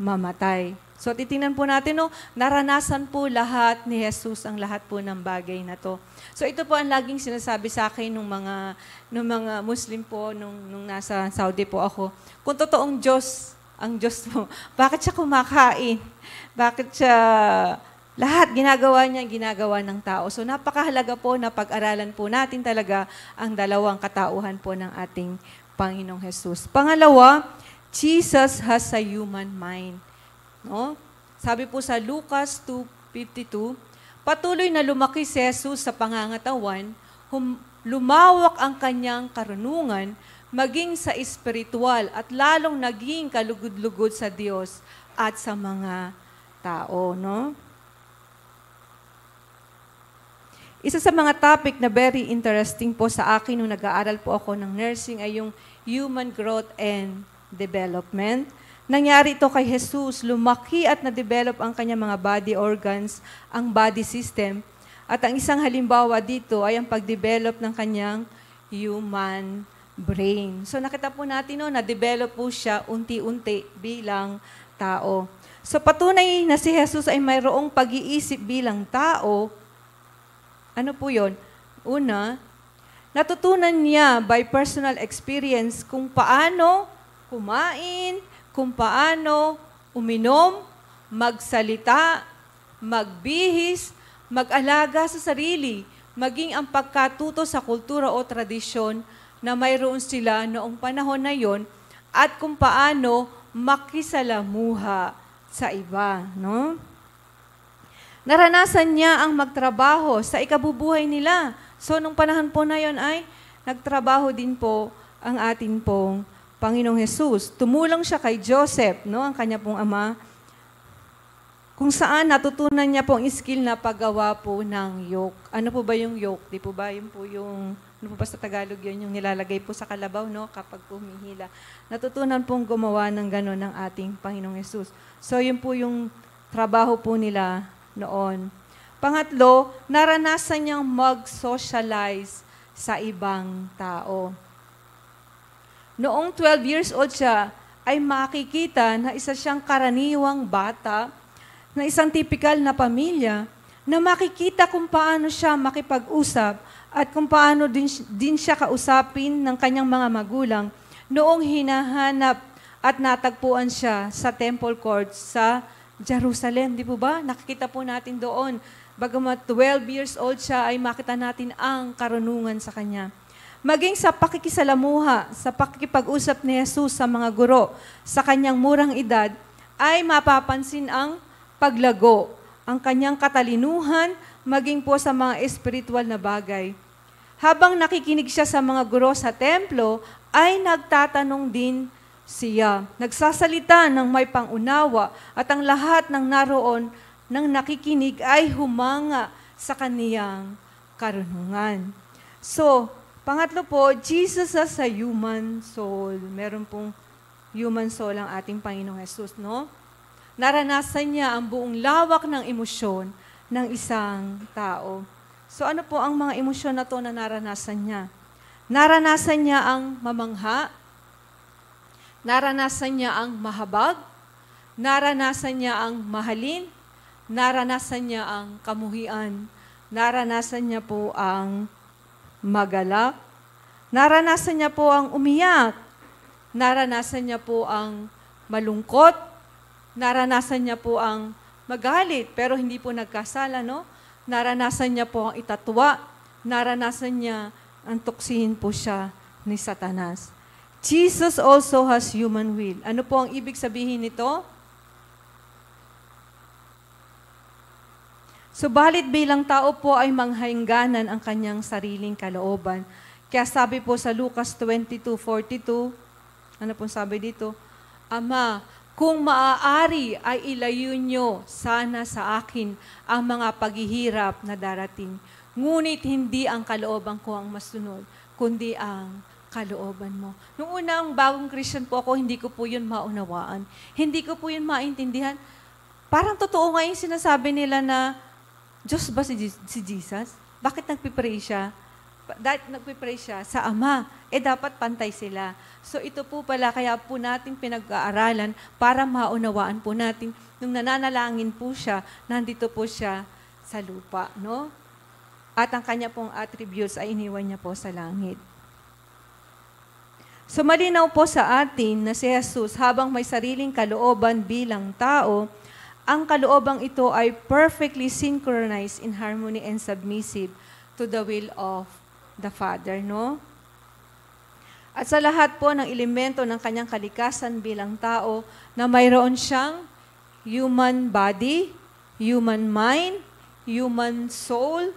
mamatay. So titingnan po natin, naranasan po lahat ni Jesus ang lahat po ng bagay na to. So ito po ang laging sinasabi sa akin nung mga Muslim po nung nasa Saudi po ako. Kung totoong Diyos, ang Diyos po, bakit siya kumakain? Bakit siya lahat ginagawa ng tao. So napakahalaga po na pag-aralan po natin talaga ang dalawang katauhan po ng ating Panginoong Jesus. Pangalawa, Jesus has a human mind. No? Sabi po sa Lucas 2:52, patuloy na lumaki si Jesus sa pangangatawan, lumawak ang kanyang karunungan, maging sa espiritual at lalong naging kalugod-lugod sa Diyos at sa mga tao. No? Isa sa mga topic na very interesting po sa akin nung nag-aaral po ako ng nursing ay yung human growth and development. Nangyari ito kay Jesus, lumaki at na-develop ang kanyang mga body organs, ang body system. At ang isang halimbawa dito ay ang pag-develop ng kanyang human brain. So nakita po natin na-develop po siya unti-unti bilang tao. So patunay na si Jesus ay mayroong pag-iisip bilang tao. Ano po yun? Una, natutunan niya by personal experience kung paano kumain, kung paano uminom, magsalita, magbihis, mag-alaga sa sarili, maging ang pagkatuto sa kultura o tradisyon na mayroon sila noong panahon na yon at kung paano makisalamuha sa iba. No? Naranasan niya ang magtrabaho sa ikabubuhay nila. So, nung panahon po na yon ay nagtrabaho din po ang ating pong Panginoong Jesus. Tumulong siya kay Joseph, ang kanya pong ama, kung saan natutunan niya pong skill na paggawa po ng yoke. Ano po ba yung yoke? Di po ba yun po yung, ano po ba sa Tagalog yun, yung nilalagay po sa kalabaw, kapag humihila. Natutunan pong gumawa ng gano'n ng ating Panginoong Jesus. So, yun po yung trabaho po nila noon. Pangatlo, naranasan niyang mag-socialize sa ibang tao. Noong 12 years old siya, ay makikita na isa siyang karaniwang bata, na isang typical na pamilya, na makikita kung paano siya makipag-usap at kung paano din siya kausapin ng kanyang mga magulang noong hinahanap at natagpuan siya sa temple courts sa Jerusalem. Di po ba? Nakikita po natin doon. Bagamat 12 years old siya, ay makita natin ang karunungan sa kanya. Maging sa pakikisalamuha, sa pakikipag-usap ni Jesus sa mga guro, sa kanyang murang edad, ay mapapansin ang paglago, ang kanyang katalinuhan, maging po sa mga espiritual na bagay. Habang nakikinig siya sa mga guro sa templo, ay nagtatanong din siya. Nagsasalita ng may pangunawa at ang lahat ng naroon ng nakikinig ay humanga sa kaniyang karunungan. So, pangatlo po, Jesus as a human soul. Meron pong human soul ang ating Panginoong Jesus, no? Naranasan niya ang buong lawak ng emosyon ng isang tao. So ano po ang mga emosyon na to na naranasan niya? Naranasan niya ang mamangha, naranasan niya ang mahabag, naranasan niya ang mahalin, naranasan niya ang kamuhian, naranasan niya po ang magalak, naranasan niya po ang umiyak, naranasan niya po ang malungkot, naranasan niya po ang magalit, pero hindi po nagkasala, no? Naranasan niya po ang itatwa, naranasan niya ang tuksihin po siya ni Satanas. Jesus also has human will. Ano po ang ibig sabihin nito? Subalit bilang tao po ay manghayangganan ang kanyang sariling kalooban. Kaya sabi po sa Lucas 22:42, ano po sabi dito? Ama, kung maaari ay ilayo nyo sana sa akin ang mga paghihirap na darating. Ngunit hindi ang kalooban ko ang masunod, kundi ang kalooban mo. Noong unang bagong Christian po ako, hindi ko po yun maunawaan. Hindi ko po yun maintindihan. Parang totoo nga yung sinasabi nila na, Diyos ba si Jesus? Bakit nagpipray siya? Dahil nagpipray siya sa Ama, dapat pantay sila. So ito po pala, kaya po natin pinag-aaralan para maunawaan po natin, nung nananalangin po siya, nandito po siya sa lupa, no? At ang kanya pong attributes ay iniwan niya po sa langit. So malinaw po sa atin na si Jesus, habang may sariling kalooban bilang tao, ang kaloobang ito ay perfectly synchronized in harmony and submissive to the will of the Father, no? At sa lahat po ng elemento ng kanyang kalikasan bilang tao, na mayroon siyang human body, human mind, human soul,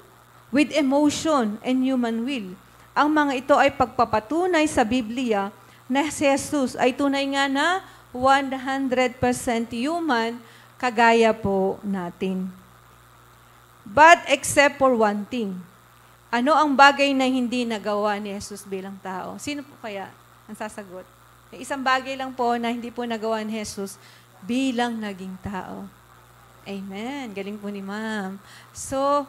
with emotion and human will. Ang mga ito ay pagpapatunay sa Biblia na si Jesus ay tunay nga na 100% human, kagaya po natin. But except for one thing, ano ang bagay na hindi nagawa ni Jesus bilang tao? Sino po kaya ang sasagot? Isang bagay lang po na hindi po nagawa ni Jesus bilang naging tao. Amen. Galing po ni Ma'am. So,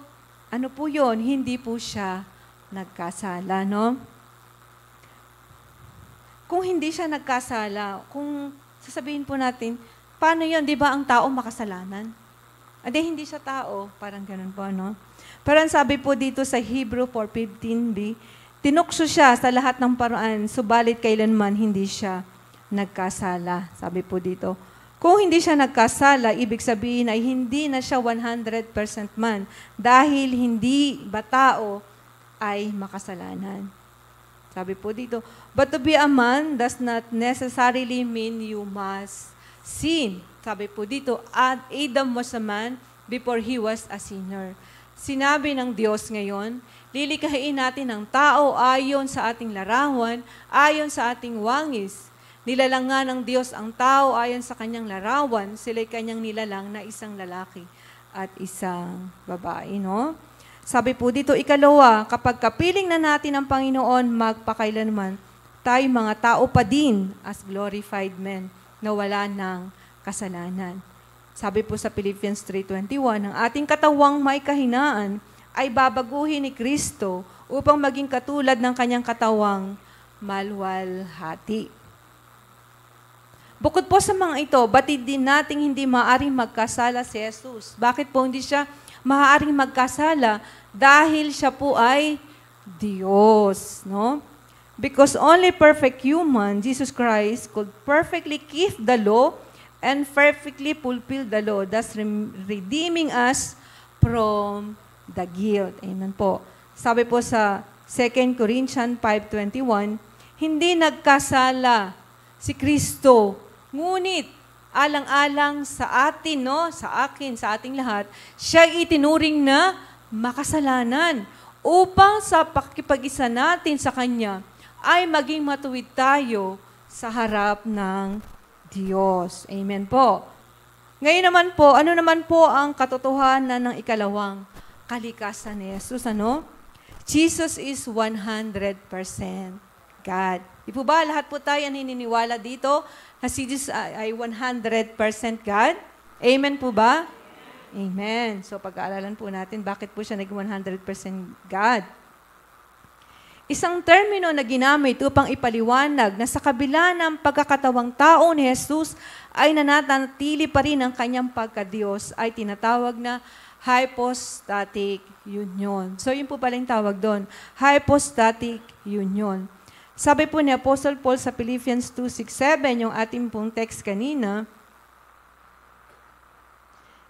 ano po yun? Hindi po siya nagkasala, no? Kung hindi siya nagkasala, kung sasabihin po natin, paano yun? Di ba ang tao makasalanan? Hindi siya tao. Parang ganun po, no? Pero ang sabi po dito sa Hebrew 4:15b, tinukso siya sa lahat ng paraan, subalit kailanman hindi siya nagkasala. Sabi po dito. Kung hindi siya nagkasala, ibig sabihin ay hindi na siya 100% man dahil hindi ba tao ay makasalanan. Sabi po dito, but to be a man does not necessarily mean you must sin. Sabi po dito, Adam was a man before he was a sinner. Sinabi ng Diyos ngayon, lilikhain natin ang tao ayon sa ating larawan, ayon sa ating wangis. Nilalang nga ng Diyos ang tao ayon sa kanyang larawan, sila'y kanyang nilalang na isang lalaki at isang babae, no? Sabi po dito, ikalawa, kapag kapiling na natin ang Panginoon magpakailanman, tayo mga tao pa din as glorified men na wala ng kasalanan. Sabi po sa Philippians 3:21, ang ating katawang may kahinaan ay babaguhin ni Kristo upang maging katulad ng kanyang katawang malwalhati. Bukod po sa mga ito, batid din nating hindi maaaring magkasala si Jesus. Bakit po hindi siya maaaring magkasala? Dahil siya po ay Diyos, no? Because only perfect human, Jesus Christ, could perfectly keep the law and perfectly fulfill the law, thus redeeming us from the guilt. Amen po. Sabi po sa 2 Corinthians 5:21, hindi nagkasala si Kristo, ngunit alang-alang sa atin, no, sa akin, sa ating lahat, siya itinuring na makasalanan upang sa pakikipag-isa natin sa Kanya ay maging matuwid tayo sa harap ng Diyos. Amen po. Ngayon naman po, ano naman po ang katotohanan ng ikalawang kalikasan ni Jesus? Ano? Jesus is 100% God. Di po ba lahat po tayo naniniwala dito na si Jesus ay 100% God? Amen po ba? Amen. So pag-aaralan po natin bakit po siya naging 100% God. Isang termino na ginamit upang ipaliwanag na sa kabila ng pagkakatawang tao ni Jesus ay nananatili pa rin ang kanyang pagka-Diyos ay tinatawag na hypostatic union. So yun po pala yung tawag doon, hypostatic union. Sabi po ni Apostle Paul sa Philippians 2:6-7, yung ating pong text kanina,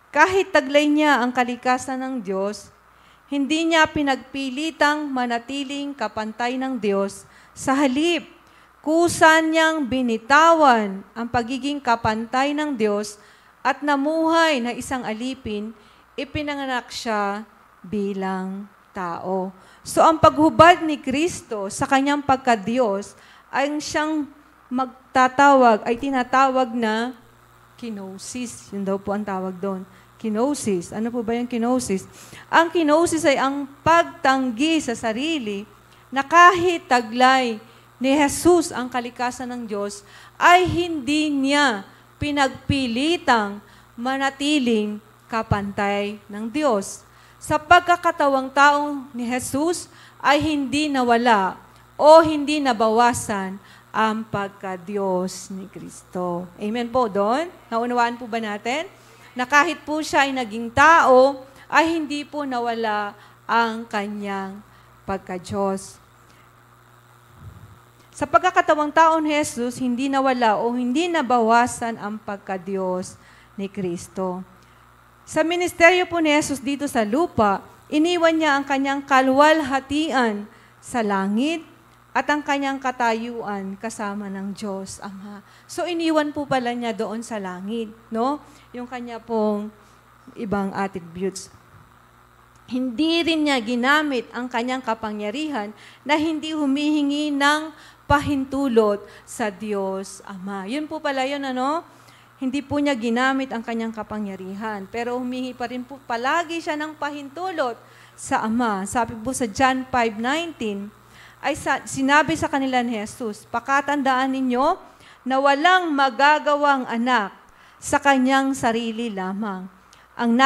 kahit taglay niya ang kalikasan ng Diyos, hindi niya pinagpilitang manatiling kapantay ng Diyos. Sa halip, kusa niyang binitawan ang pagiging kapantay ng Diyos at namuhay na isang alipin, ipinanganak siya bilang tao. So ang paghubad ni Kristo sa kanyang pagka-Diyos ay siyang magtatawag, ay tinatawag na kenosis. Yun daw po ang tawag doon. Kenosis. Ano po ba yung kenosis? Ang kenosis ay ang pagtanggi sa sarili na kahit taglay ni Jesus ang kalikasan ng Diyos, ay hindi niya pinagpilitang manatiling kapantay ng Diyos. Sa pagkakatawang tao ni Jesus ay hindi nawala o hindi nabawasan ang pagka-Diyos ni Kristo. Amen po doon? Naunawaan po ba natin? Na kahit po siya ay naging tao, ay hindi po nawala ang kanyang pagka-Diyos. Sa pagkakatawang tao ni Jesus, hindi nawala o hindi nabawasan ang pagka-Diyos ni Kristo. Sa ministeryo po ni Jesus dito sa lupa, iniwan niya ang kanyang kaluwalhatian sa langit at ang kanyang katayuan kasama ng Diyos Ama. So iniwan po pala niya doon sa langit, no? Yung kanya pong ibang attributes. Hindi rin niya ginamit ang kanyang kapangyarihan na hindi humihingi ng pahintulot sa Diyos Ama. Yun po pala yun, ano? Hindi po niya ginamit ang kanyang kapangyarihan, pero humingi pa rin po palagi siya ng pahintulot sa Ama. Sabi po sa John 5:19, ay sinabi sa kanila ni Jesus, pakatandaan ninyo na walang magagawang anak sa kanyang sarili lamang. Ang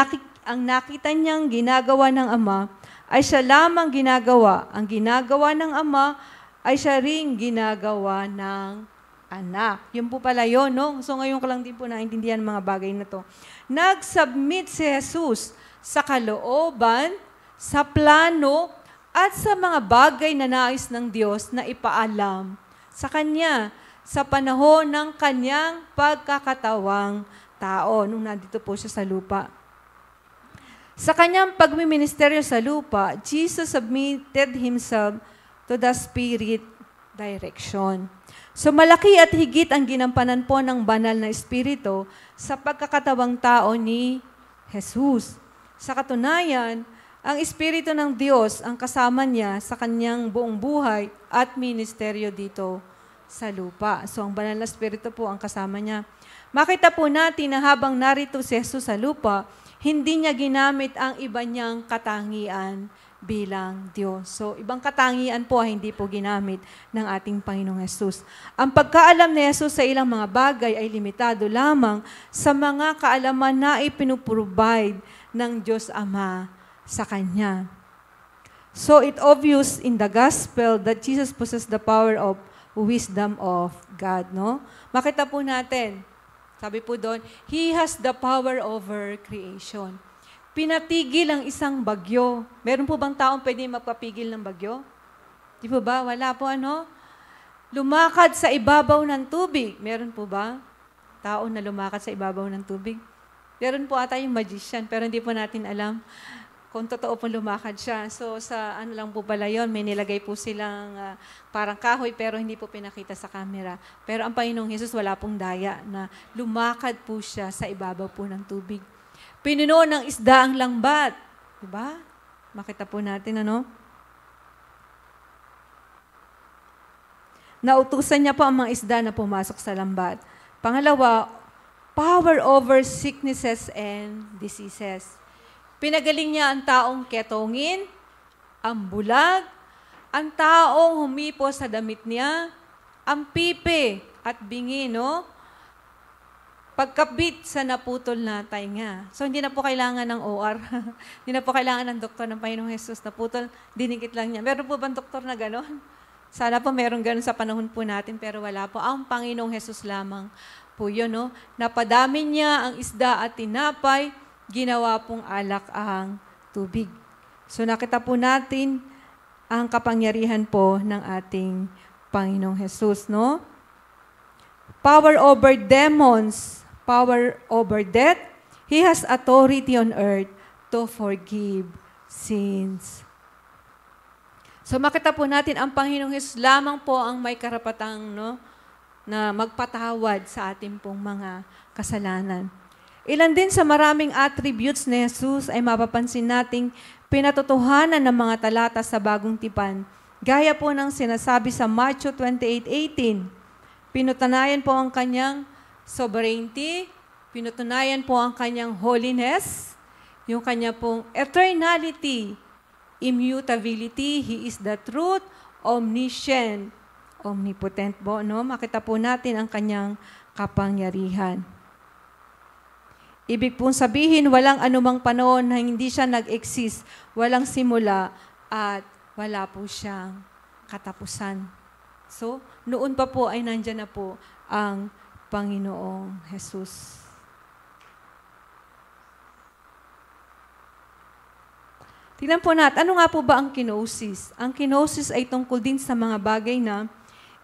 nakita niyang ginagawa ng Ama ay siya lamang ginagawa. Ang ginagawa ng Ama ay siya ring ginagawa ng anak. Yun po pala yun, no? So ngayon ko lang din po naintindihan mga bagay na to. Nag-submit si Jesus sa kalooban, sa plano, at sa mga bagay na nais ng Diyos na ipaalam sa Kanya sa panahon ng Kanyang pagkakatawang tao nung nandito po siya sa lupa. Sa Kanyang pagmiministeryo sa lupa, Jesus submitted Himself to the Spirit direction. So malaki at higit ang ginampanan po ng banal na Espiritu sa pagkakatawang tao ni Jesus. Sa katunayan, ang Espiritu ng Diyos ang kasama niya sa kanyang buong buhay at ministeryo dito sa lupa. So ang banal na Espiritu po ang kasama niya. Makita po natin na habang narito si Jesus sa lupa, hindi niya ginamit ang iba niyang katangian bilang Diyos. So, ibang katangian po ay hindi po ginamit ng ating Panginoong Jesus. Ang pagkaalam ni Jesus sa ilang mga bagay ay limitado lamang sa mga kaalaman na ipinuprovide ng Diyos Ama sa Kanya. So, it obvious in the gospel that Jesus possesses the power of wisdom of God, no? Makita po natin, sabi po doon, He has the power over creation. Pinatigil ang isang bagyo. Meron po bang taong pwede magpapigil ng bagyo? Di po ba? Wala po, ano? lumakad sa ibabaw ng tubig. Meron po ba? Tao na lumakad sa ibabaw ng tubig? Meron po ata yung magician, pero hindi po natin alam kung totoo po lumakad siya. So sa ano lang po pala yun, may nilagay po silang parang kahoy pero hindi po pinakita sa camera. Pero ang Panginoong Hesus wala pong daya na lumakad po siya sa ibabaw po ng tubig. Pinuno ng isda ang lambat. Diba? Makita po natin ano? Nautusan niya po ang mga isda na pumasok sa lambat. Pangalawa, power over sicknesses and diseases. Pinagaling niya ang taong ketongin, ang bulag, ang taong humipo sa damit niya, ang pipi at bingi, no? Pagkabit sa naputol na tainga. So, hindi na po kailangan ng OR. Hindi na po kailangan ng doktor ng Panginoong Hesus. Naputol, dinikit lang niya. Meron po bang doktor na gano'n? Sana po meron gano'n sa panahon po natin, pero wala po. Ang Panginoong Hesus lamang po yun, no? Napadami niya ang isda at tinapay, ginawa pong alak ang tubig. So nakita po natin ang kapangyarihan po ng ating Panginoong Hesus, no? Power over demons, power over death. He has authority on earth to forgive sins. So makita po natin ang Panginoong Hesus lamang po ang may karapatang, no, na magpatawad sa ating pong mga kasalanan. Ilan din sa maraming attributes ni Jesus ay mapapansin nating pinatotohanan ng mga talata sa Bagong Tipan. Gaya po ng sinasabi sa Matthew 28:18. Pinatunayan po ang kanyang sovereignty, pinatunayan po ang kanyang holiness, yung kanya pong eternality, immutability, He is the truth, omniscient, omnipotent po, no? Makita po natin ang kanyang kapangyarihan. Ibig pong sabihin, walang anumang panahon na hindi siya nag-exist, walang simula, at wala po siyang katapusan. So, noon pa po ay nandyan na po ang Panginoong Hesus. Tingnan po natin, ano nga po ba ang kenosis? Ang kenosis ay tungkol din sa mga bagay na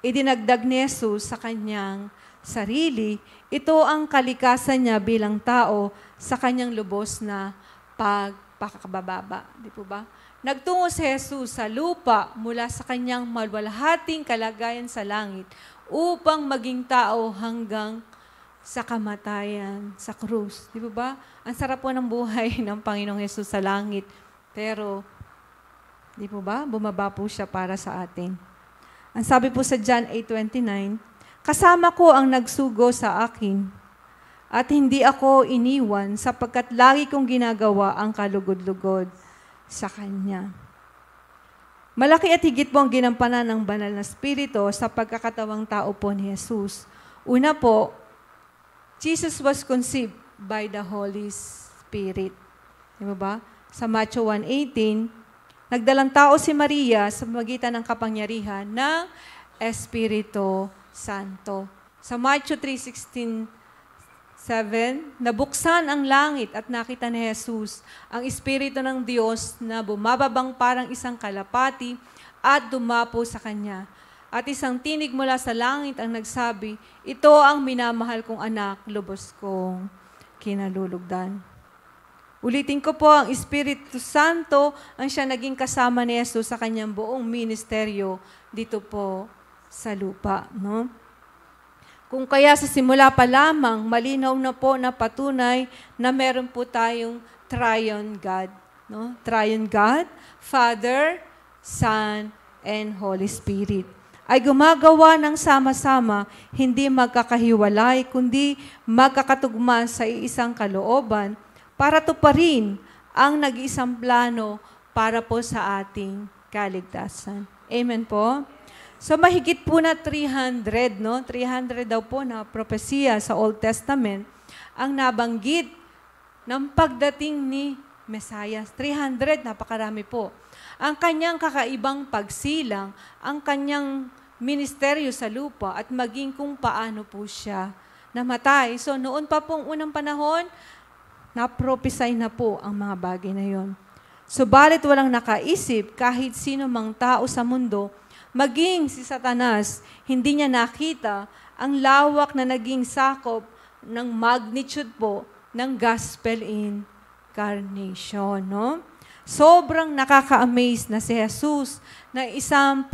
idinagdag ni Jesus sa kanyang sarili. Ito ang kalikasan niya bilang tao sa kanyang lubos na pagpakakababa. Di po ba? Nagtungo si Jesus sa lupa mula sa kanyang malwalhating kalagayan sa langit upang maging tao hanggang sa kamatayan, sa krus. Di po ba? Ang sarap po ng buhay ng Panginoong Jesus sa langit. Pero, di po ba? Bumaba po siya para sa atin. Ang sabi po sa John 8:29, kasama ko ang nagsugo sa akin at hindi ako iniwan sapagkat lagi kong ginagawa ang kalugod-lugod sa Kanya. Malaki at higit po ang ginampanan ng banal na Espiritu sa pagkakatawang tao po ni Jesus. Una po, Jesus was conceived by the Holy Spirit. Di ba? Sa Matthew 1:18, nagdalang tao si Maria sa magitan ng kapangyarihan ng Espiritu Santo. Sa Matthew 3:16-7, nabuksan ang langit at nakita ni Jesus ang Espiritu ng Diyos na bumababang parang isang kalapati at dumapo sa Kanya. At isang tinig mula sa langit ang nagsabi, ito ang minamahal kong anak, lubos kong kinalulugdan. Ulitin ko po, ang Espiritu Santo ang siya naging kasama ni Jesus sa Kanyang buong ministeryo dito po sa lupa, no? Kung kaya sa simula pa lamang, malinaw na po na patunay na meron po tayong triune God, no? Triune God, Father, Son, and Holy Spirit. Ay gumagawa ng sama-sama, hindi magkakahiwalay, kundi magkakatugma sa iisang kalooban para tuparin ang nag-iisang plano para po sa ating kaligtasan. Amen po? So mahigit po na 300, no? 300 daw po na propesiya sa Old Testament ang nabanggit ng pagdating ni Mesias. 300, napakarami po. Ang kanyang kakaibang pagsilang, ang kanyang ministeryo sa lupa at maging kung paano po siya namatay. So noon pa pong unang panahon, na-prophesy na po ang mga bagay na yon. Subalit walang nakaisip kahit sino mang tao sa mundo Maging si Satanas, hindi niya nakita ang lawak na naging sakop ng magnitude po ng gospel incarnation, no? Sobrang nakaka-amaze na si Jesus na isang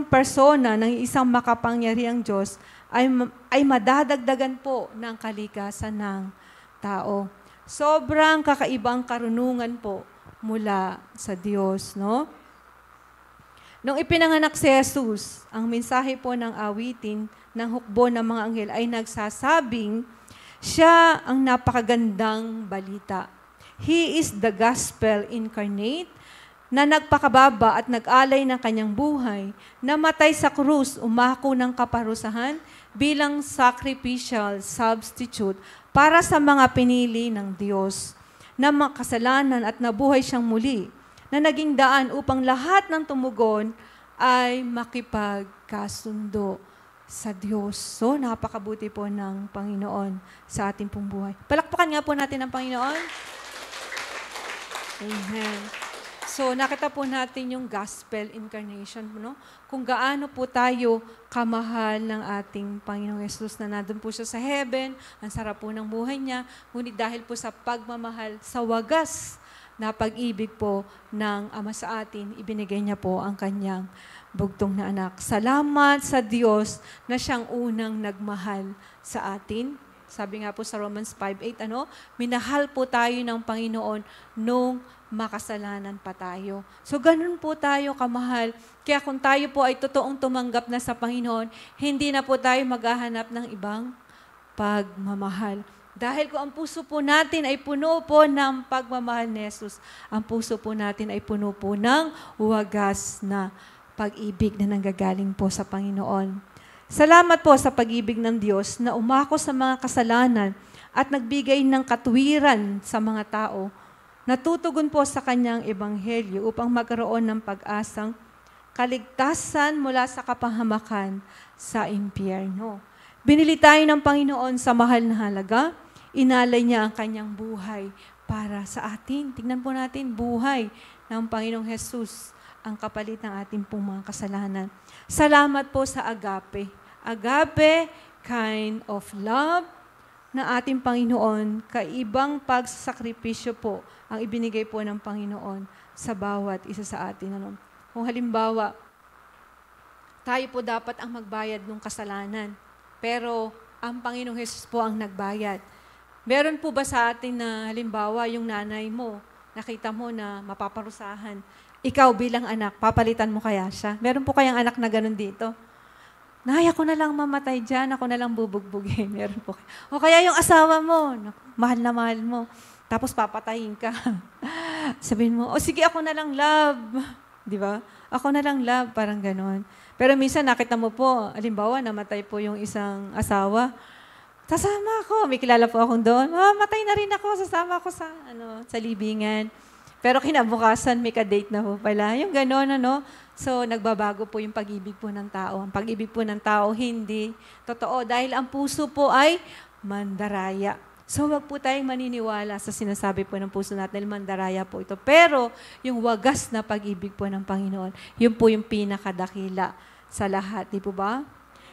persona ng isang makapangyarihang Diyos ay madadagdagan po ng kalikasan ng tao. Sobrang kakaibang karunungan po mula sa Diyos, no? Nung ipinanganak si Jesus, ang mensahe po ng awitin ng hukbo ng mga anghel ay nagsasabing, siya ang napakagandang balita. He is the gospel incarnate na nagpakababa at nag-alay ng kanyang buhay, namatay sa krus, umako ng kaparusahan bilang sacrificial substitute para sa mga pinili ng Diyos na makasalanan at nabuhay siyang muli, na naging daan upang lahat ng tumugon ay makipagkasundo sa Diyos. So, napakabuti po ng Panginoon sa ating pong buhay. Palakpakan nga po natin ang Panginoon. Amen. So, nakita po natin yung gospel incarnation, no? Kung gaano po tayo kamahal ng ating Panginoong Yesus na nandun po siya sa heaven, ang sarap po ng buhay niya, ngunit dahil po sa pagmamahal sa wagas na pag-ibig po ng Ama sa atin, ibinigay niya po ang kanyang bugtong na anak. Salamat sa Diyos na siyang unang nagmahal sa atin. Sabi nga po sa Romans 5:8, minahal po tayo ng Panginoon nung makasalanan pa tayo. So, ganun po tayo kamahal. Kaya kung tayo po ay totoong tumanggap na sa Panginoon, hindi na po tayo maghahanap ng ibang pagmamahal. Dahil kung ang puso po natin ay puno po ng pagmamahal ni Jesus, ang puso po natin ay puno po ng wagas na pag-ibig na nanggagaling po sa Panginoon. Salamat po sa pag-ibig ng Diyos na umako sa mga kasalanan at nagbigay ng katwiran sa mga tao. Natutugon po sa kanyang ebanghelyo upang magkaroon ng pag-asang kaligtasan mula sa kapahamakan sa impyerno. Binili tayo ng Panginoon sa mahal na halaga. Inalay niya ang kanyang buhay para sa atin. Tingnan po natin, buhay ng Panginoong Jesus ang kapalit ng ating pong mga kasalanan. Salamat po sa agape. Agape, kind of love na ating Panginoon, kaibang pagsasakripisyo po ang ibinigay po ng Panginoon sa bawat isa sa atin. Kung halimbawa, tayo po dapat ang magbayad ng kasalanan. Pero ang Panginoong Jesus po ang nagbayad. Meron po ba sa atin na halimbawa yung nanay mo, nakita mo na mapaparusahan, ikaw bilang anak, papalitan mo kaya siya? Meron po kayang anak na ganun dito? Nay, ako na lang mamatay dyan, ako na lang bubugbugin. Meron po. O kaya yung asawa mo, mahal na mahal mo, tapos papatayin ka. Sabihin mo, o sige, ako na lang love. Di ba? Ako na lang love, parang ganun. Pero minsan nakita mo po, halimbawa, namatay po yung isang asawa, sasama ako. May kilala po akong doon. Matay na rin ako. Sasama ako sa libingan. Pero kinabukasan, may ka-date na po pala. Yung gano'n, So, nagbabago po yung pag-ibig po ng tao. Ang pag-ibig po ng tao, hindi totoo. Dahil ang puso po ay mandaraya. So, wag po tayong maniniwala sa sinasabi po ng puso natin, dahil mandaraya po ito. Pero, yung wagas na pag-ibig po ng Panginoon, yun po yung pinakadakila sa lahat. Di po ba?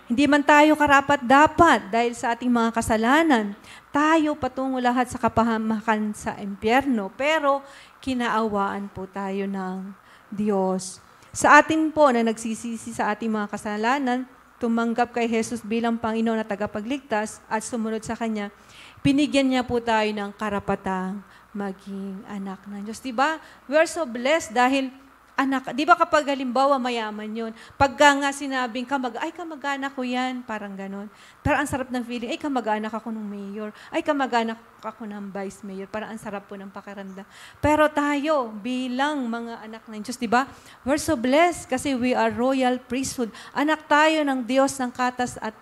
Hindi man tayo karapat-dapat dahil sa ating mga kasalanan. Tayo patungo lahat sa kapahamakan sa impyerno. Pero kinaawaan po tayo ng Diyos. Sa atin po na nagsisisi sa ating mga kasalanan, tumanggap kay Jesus bilang Panginoon na tagapagligtas at sumunod sa Kanya, binigyan niya po tayo ng karapatang maging anak ng Diyos. Diba? We're so blessed dahil anak, di ba kapag halimbawa mayaman yun, pagka nga sinabing, kamag-anak ko yan, parang ganon. Pero ang sarap ng feeling, kamag-anak ako ng mayor, kamag-anak ako ng vice mayor, parang ang sarap po ng pakiramdam. Pero tayo, bilang mga anak ng Diyos, di ba? We're so blessed kasi we are royal priesthood. Anak tayo ng Diyos ng katas at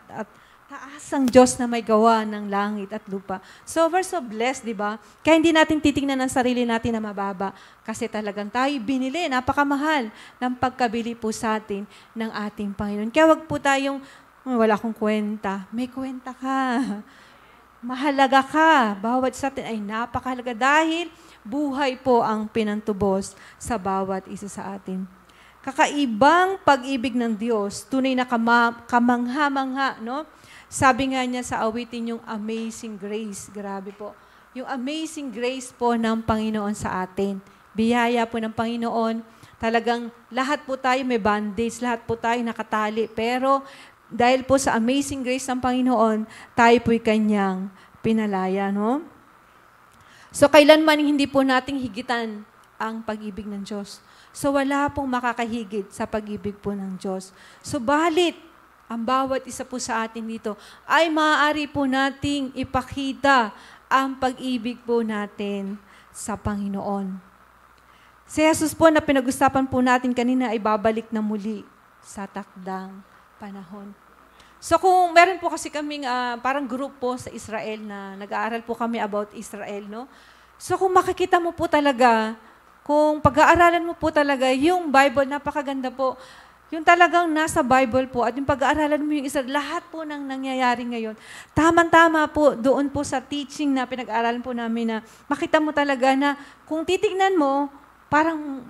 taasang Diyos na may gawa ng langit at lupa. So, we're so blessed, di ba? Kaya hindi natin titingnan ang sarili natin na mababa. Kasi talagang tayo binili, napakamahal ng pagkabili po sa atin ng ating Panginoon. Kaya wag po tayong, wala akong kwenta. May kwenta ka. Mahalaga ka. Bawat sa atin ay napakahalaga dahil buhay po ang pinantubos sa bawat isa sa atin. Kakaibang pag-ibig ng Diyos, tunay na kamangha-mangha, no? Sabi nga niya sa awitin yung amazing grace. Grabe po. Yung amazing grace po ng Panginoon sa atin. Biyaya po ng Panginoon. Talagang lahat po tayo may bandage, lahat po tayo nakatali. Pero dahil po sa amazing grace ng Panginoon, tayo po'y kanyang pinalaya, no? So, kailanman hindi po nating higitan ang pag-ibig ng Diyos. So, wala pong makakahigit sa pag-ibig po ng Diyos. So, balit, ang bawat isa po sa atin dito ay maaari po nating ipakita ang pag-ibig po natin sa Panginoon. Si Jesus po na pinag-usapan po natin kanina ay babalik na muli sa takdang panahon. So kung meron po kasi kaming parang group po sa Israel na nag-aaral po kami about Israel, no? So kung makikita mo po talaga, kung pag-aaralan mo po talaga yung Bible, napakaganda po. Yung talagang nasa Bible po at yung pag-aaralan mo yung Israel, lahat po ng nangyayari ngayon, tamang-tama po doon po sa teaching na pinag-aaralan po namin na makita mo talaga na kung titignan mo, parang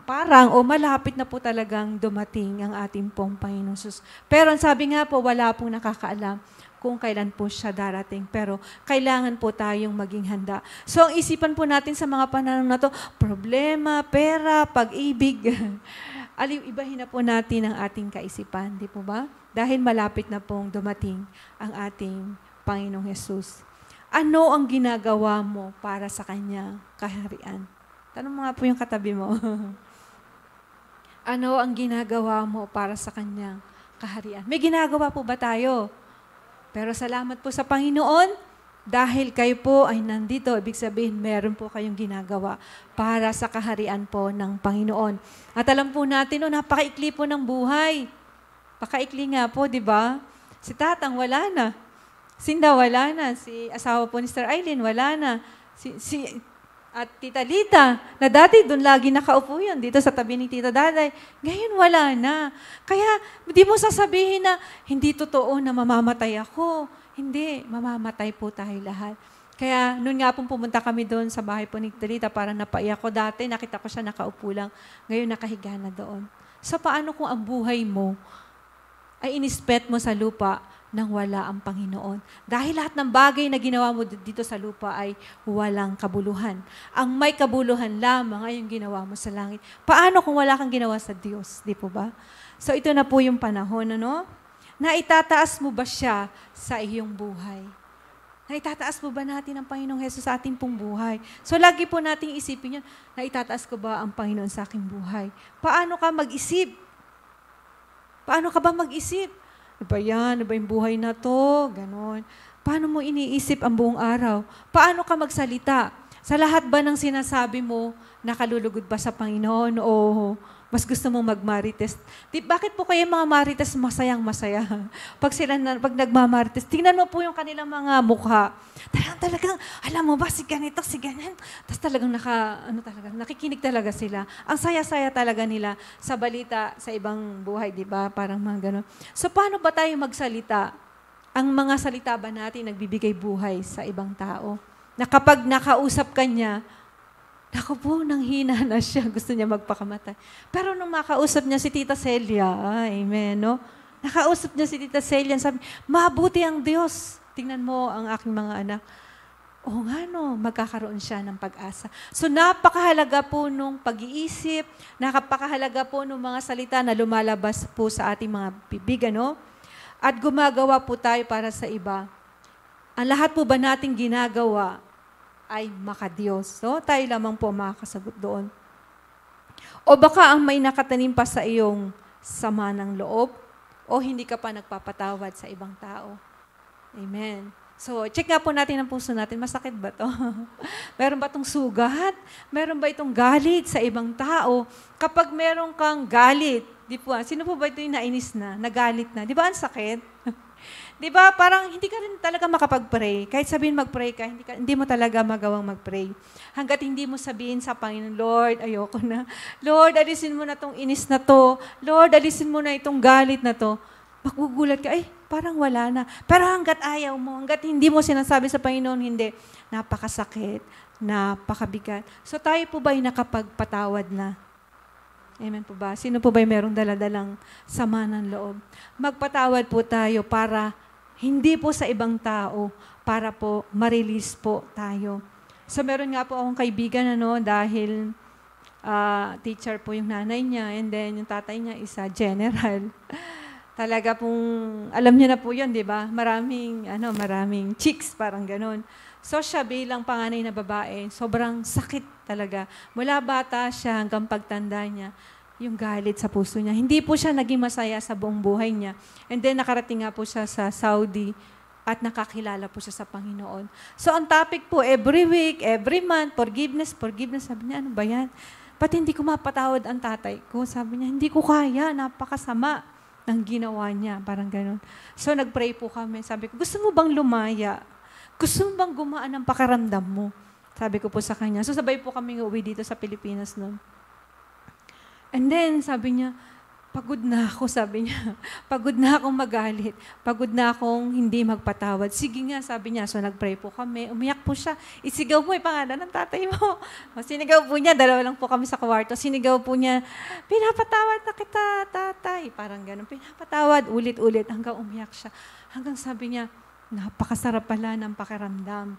malapit na po talagang dumating ang ating pong Panginoon Jesus. Pero ang sabi nga po, wala pong nakakaalam kung kailan po siya darating. Pero kailangan po tayong maging handa. So ang isipan po natin sa mga panahon na to, problema, pera, pag-ibig, ibahin na po natin ang ating kaisipan, di po ba? Dahil malapit na pong dumating ang ating Panginoong Jesus. Ano ang ginagawa mo para sa Kanyang kaharian? Tanong mo nga po yung katabi mo. Ano ang ginagawa mo para sa Kanyang kaharian? May ginagawa po ba tayo? Pero salamat po sa Panginoon, dahil kayo po ay nandito, ibig sabihin, meron po kayong ginagawa para sa kaharian po ng Panginoon. At alam po natin, napakaikli po ng buhay. Pakaikli nga po, di ba? Si Tatang, wala na. Sinda, wala na. Si asawa po ni Sir Eileen, wala na. At Tita Lita, na dati doon lagi nakaupo yun, dito sa tabi ni Tita Daday. Ngayon, wala na. Kaya, di mo sasabihin na, hindi totoo na mamamatay ako. Hindi, mamamatay po tayo lahat. Kaya, noon nga pong pumunta kami doon sa bahay po ni Tita Lita, para napaiyak ko dati, nakita ko siya nakaupo lang. Ngayon, nakahiga na doon. So, paano kung ang buhay mo ay inispet mo sa lupa nang wala ang Panginoon? Dahil lahat ng bagay na ginawa mo dito sa lupa ay walang kabuluhan. Ang may kabuluhan lamang ay yung ginawa mo sa langit. Paano kung wala kang ginawa sa Diyos? Di po ba? So ito na po yung panahon, ano? Na itataas mo ba siya sa iyong buhay? Na itataas mo ba natin ang Panginoong Hesus sa ating pong buhay? So lagi po nating isipin yun, na itataas ko ba ang Panginoon sa aking buhay? Paano ka mag-isip? Paano ka ba mag-isip? Iba yan, iba yung buhay na to, ganon. Paano mo iniisip ang buong araw? Paano ka magsalita? Sa lahat ba ng sinasabi mo, nakalulugod ba sa Panginoon o mas gusto mong magmarites? Bakit po kayo mga marites masayang-masaya? Pag nagmamarites, tingnan mo po yung kanilang mga mukha. Talagang, alam mo ba, si ganito, si ganyan. Tapos talagang nakikinig talaga sila. Ang saya-saya talaga nila sa balita, sa ibang buhay, di ba? Parang mga gano'n. So, paano ba tayo magsalita? Ang mga salita ba natin nagbibigay buhay sa ibang tao? Na kapag nakausap ka niya, naku po, nanghina na siya. Gusto niya magpakamatay. Pero nung makausap niya si Tita Celia, amen, no? Nakausap niya si Tita Celia, sabi, mabuti ang Diyos. Tingnan mo ang aking mga anak. Oo nga, no, magkakaroon siya ng pag-asa. So, napakahalaga po nung pag-iisip, napakahalaga po nung mga salita na lumalabas po sa ating mga bibig, no? At gumagawa po tayo para sa iba. Ang lahat po ba nating ginagawa ay makadiyos. So, tayo lamang po makakasagot doon. O baka ang may nakatanim pa sa iyong sama ng loob o hindi ka pa nagpapatawad sa ibang tao. Amen. So, check nga po natin ang puso natin. Masakit ba to? Meron ba itong sugat? Meron ba itong galit sa ibang tao? Kapag meron kang galit, di po, sino po ba ito yung nainis na, nagalit na? Di ba ang sakit? Di ba, parang hindi ka rin talaga makapag-pray. Kahit sabihin mag-pray ka, hindi mo talaga magawang mag-pray. Hanggat hindi mo sabihin sa Panginoon, Lord, ayoko na. Lord, alisin mo na itong inis na to. Lord, alisin mo na itong galit na to. Magugulat ka, parang wala na. Pero hanggat ayaw mo, hanggat hindi mo sinasabi sa Panginoon, hindi. Napakasakit, napakabigat. So tayo po ba ay nakapagpatawad na? Amen po ba? Sino po ba yung merong daladalang sama ng loob? Magpatawad po tayo para hindi po sa ibang tao, para po ma-release po tayo. So meron nga po akong kaibigan dahil teacher po yung nanay niya and then yung tatay niya is a general. Talaga pong, alam niya na po yun, di ba? Maraming chicks, parang ganon. So siya bilang panganay na babae, sobrang sakit talaga. Mula bata siya hanggang pagtanda niya, yung galit sa puso niya. Hindi po siya naging masaya sa buong buhay niya. And then nakarating nga po siya sa Saudi at nakakilala po siya sa Panginoon. So ang topic po, every week, every month, forgiveness, forgiveness. Sabi niya, ano ba yan? Ba't hindi ko mapatawad ang tatay ko? Sabi niya, hindi ko kaya, napakasama ng ginawa niya. Parang ganun. So nag-pray po kami. Sabi ko, gusto mo bang lumaya? Gusto mo bang gumaan ang pakiramdam mo? Sabi ko po sa kanya. So sabay po kami uwi dito sa Pilipinas noon. And then sabi niya, pagod na ako, sabi niya. Pagod na akong magalit. Pagod na akong hindi magpatawad. Sige nga, sabi niya. So nag-pray po kami. Umiyak po siya. Isigaw mo yung pangalan ng tatay mo. Sinigaw po niya. Dalawa lang po kami sa kwarto. Sinigaw po niya, pinapatawad na kita, tatay. Parang ganun. Pinapatawad. Ulit-ulit hanggang umiyak siya. Hanggang sabi niya, napakasarap pala ng pakiramdam.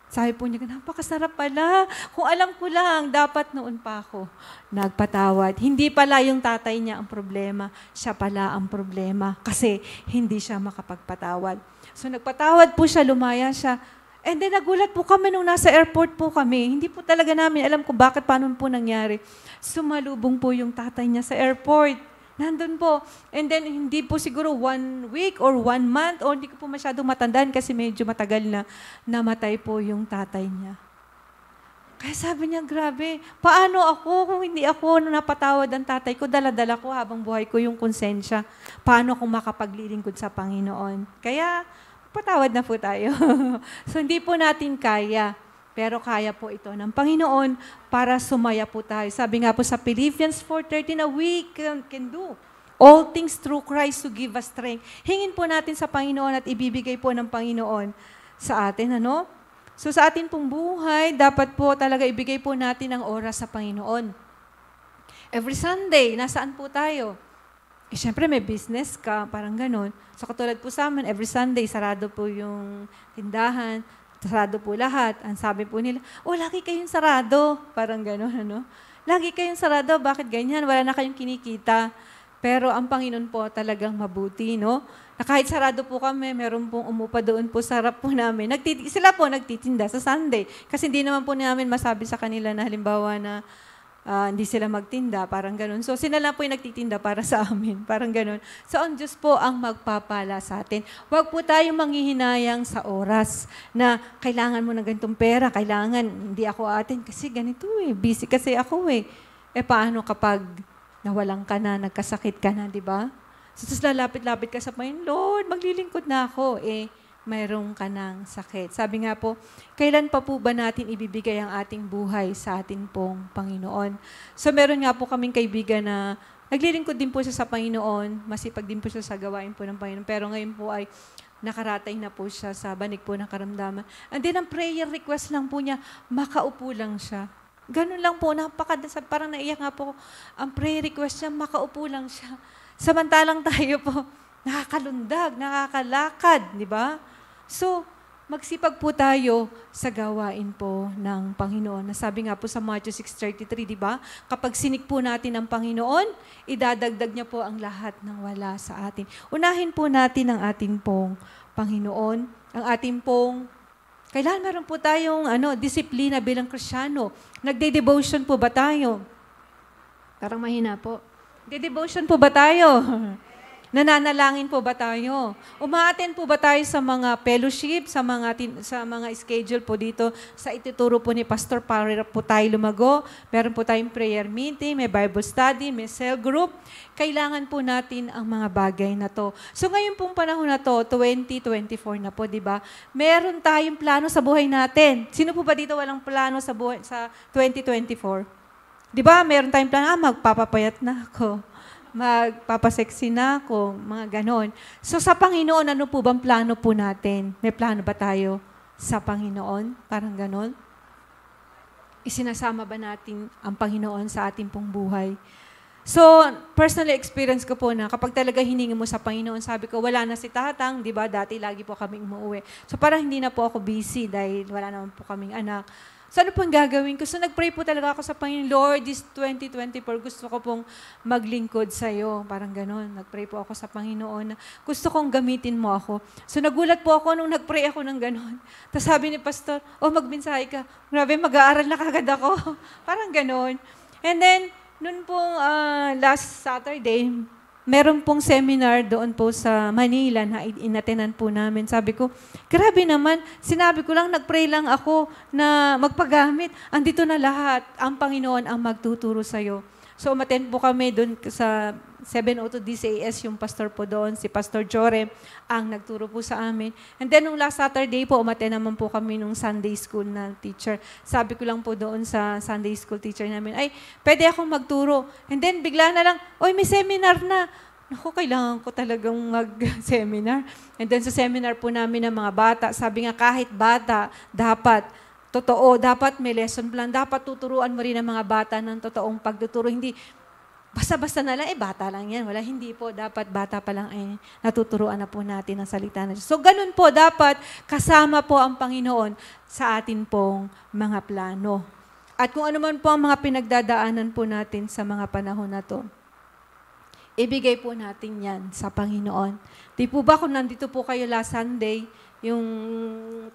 Sabi po niya, napakasarap pala. Kung alam ko lang, dapat noon pa ako nagpatawad. Hindi pala yung tatay niya ang problema. Siya pala ang problema kasi hindi siya makapagpatawad. So nagpatawad po siya, lumaya siya. And then nagulat po kami nung nasa airport po kami. Hindi po talaga namin alam kung bakit, paano po nangyari. Sumalubong po yung tatay niya sa airport. Nandun po. And then, hindi po siguro 1 week or 1 month, o hindi ko po masyadong matandaan kasi medyo matagal na namatay po yung tatay niya. Kaya sabi niya, grabe, paano ako kung hindi ako napatawad ang tatay ko, dala-dala ko habang buhay ko yung konsensya. Paano kung makapaglilingkod sa Panginoon? Kaya, patawad na po tayo. So, hindi po natin kaya. Pero kaya po ito ng Panginoon para sumaya po tayo. Sabi nga po sa Philippians 4:13, we can do all things through Christ to give us strength. Hingin po natin sa Panginoon at ibibigay po ng Panginoon sa atin. So sa atin pong buhay, dapat po talaga ibigay po natin ang oras sa Panginoon. Every Sunday, nasaan po tayo? Siyempre may business ka, parang ganon. So katulad po sa amin, every Sunday, sarado po yung tindahan, sarado po lahat. Ang sabi po nila, lagi kayong sarado. Parang gano'n, Lagi kayong sarado, bakit ganyan? Wala na kayong kinikita. Pero ang Panginoon po talagang mabuti, Na kahit sarado po kami, meron pong umupa doon po sa harap po namin. Sila po nagtitinda sa Sunday. Kasi hindi naman po namin masabi sa kanila na halimbawa na hindi sila magtinda, parang ganun. So, sila lang po yung nagtitinda para sa amin, parang ganun. So, ang Diyos po ang magpapala sa atin. Huwag po tayong manghihinayang sa oras na kailangan mo ng ganitong pera, kailangan, hindi ako atin, kasi ganito busy kasi ako paano kapag nawalan ka na, nagkasakit ka na, di ba? So, tapos lalapit-lapit ka sa Panginoon, Lord, maglilingkod na ako, mayroong ka ng sakit. Sabi nga po, kailan pa po ba natin ibibigay ang ating buhay sa ating pong Panginoon? So meron nga po kaming kaibigan na naglilingkod din po siya sa Panginoon, masipag din po siya sa gawain po ng Panginoon, pero ngayon po ay nakaratay na po siya sa banig po ng karamdaman. And then ang prayer request lang po niya, makaupo lang siya. Ganun lang po, parang naiyak nga po, ang prayer request niya, makaupo lang siya. Samantalang tayo po, nakakalundag, nakakalakad, di ba? So, magsipag po tayo sa gawain po ng Panginoon. Nasabi nga po sa Matthew 6:33, di ba? Kapag sinik po natin ang Panginoon, idadagdag niya po ang lahat ng wala sa atin. Unahin po natin ang ating pong Panginoon, ang ating pong, kailan meron po tayong disiplina bilang Kristiyano. Nagde-devotion po ba tayo? Parang mahina po. Nagde-devotion po ba tayo? Nananalangin po ba tayo? Umaattend po ba tayo sa mga fellowship, sa mga schedule po dito, sa ituturo po ni Pastor para po tayo lumago? Meron po tayong prayer meeting, may Bible study, may cell group. Kailangan po natin ang mga bagay na to. So ngayon pong panahon na to, 2024 na po, di ba? Meron tayong plano sa buhay natin. Sino po ba dito walang plano sa buhay sa 2024? Di ba? Meron tayong plano, magpapapayat na ako. Magpapasexy na ako, mga ganon. So sa Panginoon, ano po bang plano po natin? May plano ba tayo sa Panginoon? Parang ganon. Isinasama ba natin ang Panginoon sa ating pong buhay? So, personally experience ko po na kapag talaga hiningi mo sa Panginoon, sabi ko, wala na si Tatang, di ba? Dati lagi po kaming umuwi. So, parang hindi na po ako busy dahil wala naman po kaming anak. So, ano pong gagawin ko? So, nag-pray po talaga ako sa Panginoon, Lord, this 2024, gusto ko pong maglingkod sa'yo. Parang ganon. Nag-pray po ako sa Panginoon na gusto kong gamitin mo ako. So, nagulat po ako nung nag-pray ako ng ganon. Tapos sabi ni Pastor, magmensahe ka. Grabe, mag-aaral na kagad ako. Parang ganon. And then, noon pong last Saturday, meron pong seminar doon po sa Manila na inatenan po namin. Sabi ko, grabe naman, sinabi ko lang, nag-pray lang ako na magpagamit. Andito na lahat, ang Panginoon ang magtuturo sa'yo. So, umattend po kami doon sa 702 DCAS, yung pastor po doon, si Pastor Jore, ang nagturo po sa amin. And then, nung last Saturday po, umattend naman po kami nung Sunday school na teacher. Sabi ko lang po doon sa Sunday school teacher namin, ay, pwede akong magturo. And then, bigla na lang, may seminar na. Naku, kailangan ko talagang mag-seminar. And then, sa seminar po namin ng mga bata, sabi nga, kahit bata, dapat may lesson plan. Dapat tuturuan mo rin ang mga bata ng totoong pagtuturo. Hindi, basta-basta na lang, bata lang yan. Wala, hindi po. Dapat bata pa lang ay natuturuan na po natin ang salita na Diyos. So, ganun po, dapat kasama po ang Panginoon sa atin pong mga plano. At kung ano man po ang mga pinagdadaanan po natin sa mga panahon na to, ibigay po natin yan sa Panginoon. Di po ba kung nandito po kayo last Sunday, yung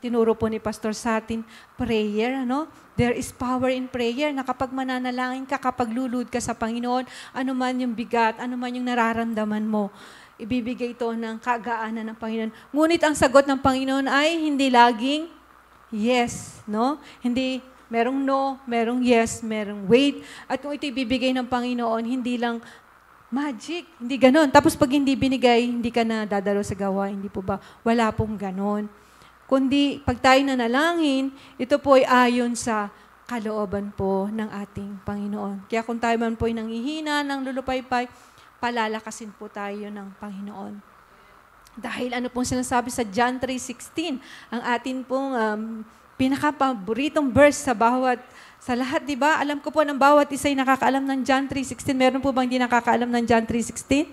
tinuro po ni Pastor sa atin, prayer, ano? There is power in prayer na kapag mananalangin ka, kapag lulud ka sa Panginoon, ano man yung bigat, ano man yung nararamdaman mo, ibibigay ito ng kagaanan ng Panginoon. Ngunit ang sagot ng Panginoon ay hindi laging yes, no? Hindi, merong no, merong yes, merong wait. At kung ito ibibigay ng Panginoon, hindi lang magic, hindi ganon. Tapos pag hindi binigay, hindi ka na dadalo sa gawa, hindi po ba? Wala pong ganon. Kundi pag tayo nanalangin, ito po ay ayon sa kalooban po ng ating Panginoon. Kaya kung tayo man po ay nanghihina, nang lulupaypay, palalakasin po tayo ng Panginoon. Dahil ano pong sinasabi sa John 3:16, ang atin pong pinaka-paboritong verse sa lahat, di ba? Alam ko po ng bawat isa ay nakakaalam ng John 3:16. Meron po bang hindi nakakaalam ng John 3:16?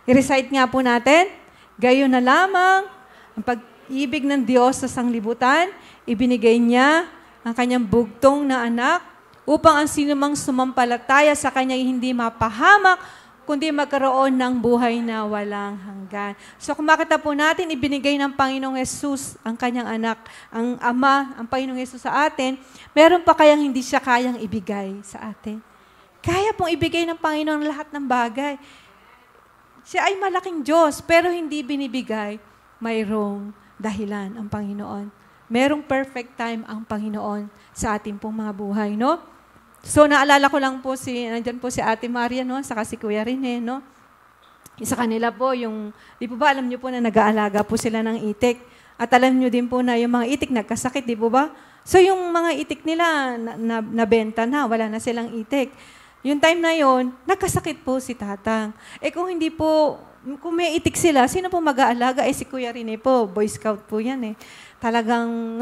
I-recite nga po natin. Gayon na lamang ang pag-ibig ng Diyos sa sanglibutan, ibinigay niya ang kanyang bugtong na anak upang ang sinumang sumampalataya sa kanya ay hindi mapahamak, kundi magkaroon ng buhay na walang hanggan. So kung makita po natin, ibinigay ng Panginoong Yesus ang kanyang anak, ang Ama, ang Panginoong Yesus sa atin, meron pa kayang hindi siya kayang ibigay sa atin? Kaya pong ibigay ng Panginoon lahat ng bagay. Siya ay malaking Diyos, pero hindi binibigay, mayroong dahilan ang Panginoon. Merong perfect time ang Panginoon sa ating pong mga buhay, no? So, naalala ko lang po nandyan po si Ate Maria, no? Saka si Kuya Rene, no? Isa kanila po, di po ba alam niyo po na nag-aalaga po sila ng itik? At alam niyo din po na yung mga itik nagkasakit, di po ba? So, yung mga itik nila, nabenta na, wala na silang itik. Yung time na yon, nagkasakit po si Tatang. Kung hindi po, kung may itik sila, sino po mag-aalaga? Si Kuya Rene po, Boy Scout po yan Talagang,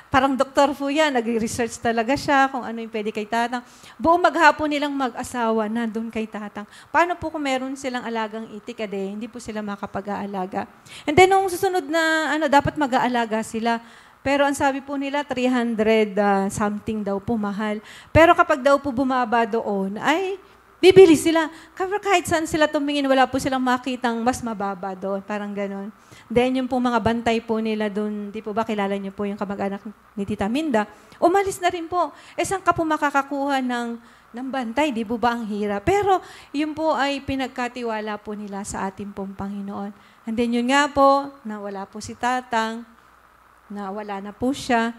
parang doktor po yan. Nag-research talaga siya kung ano yung pwede kay Tatang. Buong maghapon nilang mag-asawa na doon kay Tatang. Paano po kung meron silang alagang itik, hindi po sila makapag-aalaga. And then, nung susunod na, dapat mag-aalaga sila. Pero ang sabi po nila, 300 something daw po mahal. Pero kapag daw po bumaba doon, ay bibili sila. Kahit saan sila tumingin, wala po silang makitang mas mababa doon. Parang ganon. Then yung po mga bantay po nila doon, di po ba kilala niyo po yung kamag-anak ni Tita Minda, umalis na rin po. Saan ka po makakakuha ng bantay? Di po ba ang hirap? Pero yun po ay pinagkatiwala po nila sa ating pong Panginoon. And then yun nga po, na wala po si Tatang, na wala na po siya.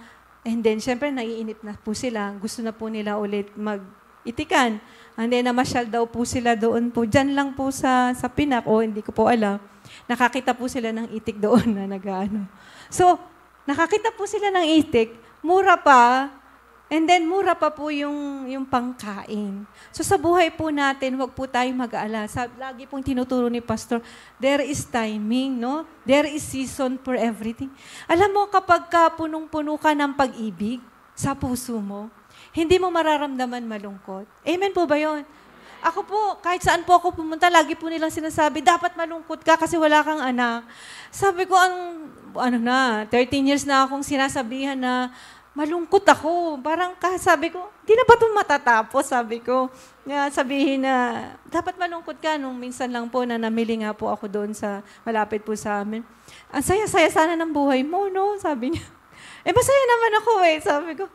And then syempre naiinip na po sila. Gusto na po nila ulit mag-itikan. And then namasyal daw po sila doon po. Diyan lang po sa Pinak, hindi ko po alam. Nakakita po sila ng itik doon na nag-ano. So, nakakita po sila ng itik, mura pa, and then mura pa po yung pangkain. So, sa buhay po natin, wag po tayong mag-aala. Lagi pong tinuturo ni Pastor, there is timing, no? There is season for everything. Alam mo, kapag punong-puno ka ng pag-ibig sa puso mo, hindi mo mararamdaman malungkot. Amen po ba yun? Ako po, kahit saan po ako pumunta, lagi po nilang sinasabi, dapat malungkot ka kasi wala kang anak. Sabi ko, ano na, 13 years na akong sinasabihan na malungkot ako. Parang sabi ko, di na ba ito matatapos? Sabi ko, sabihin na, dapat malungkot ka. Nung minsan lang po na namili nga po ako doon sa, malapit po sa amin. Ang saya-saya sana ng buhay mo, no? Sabi niya. Masaya naman ako eh. Sabi ko,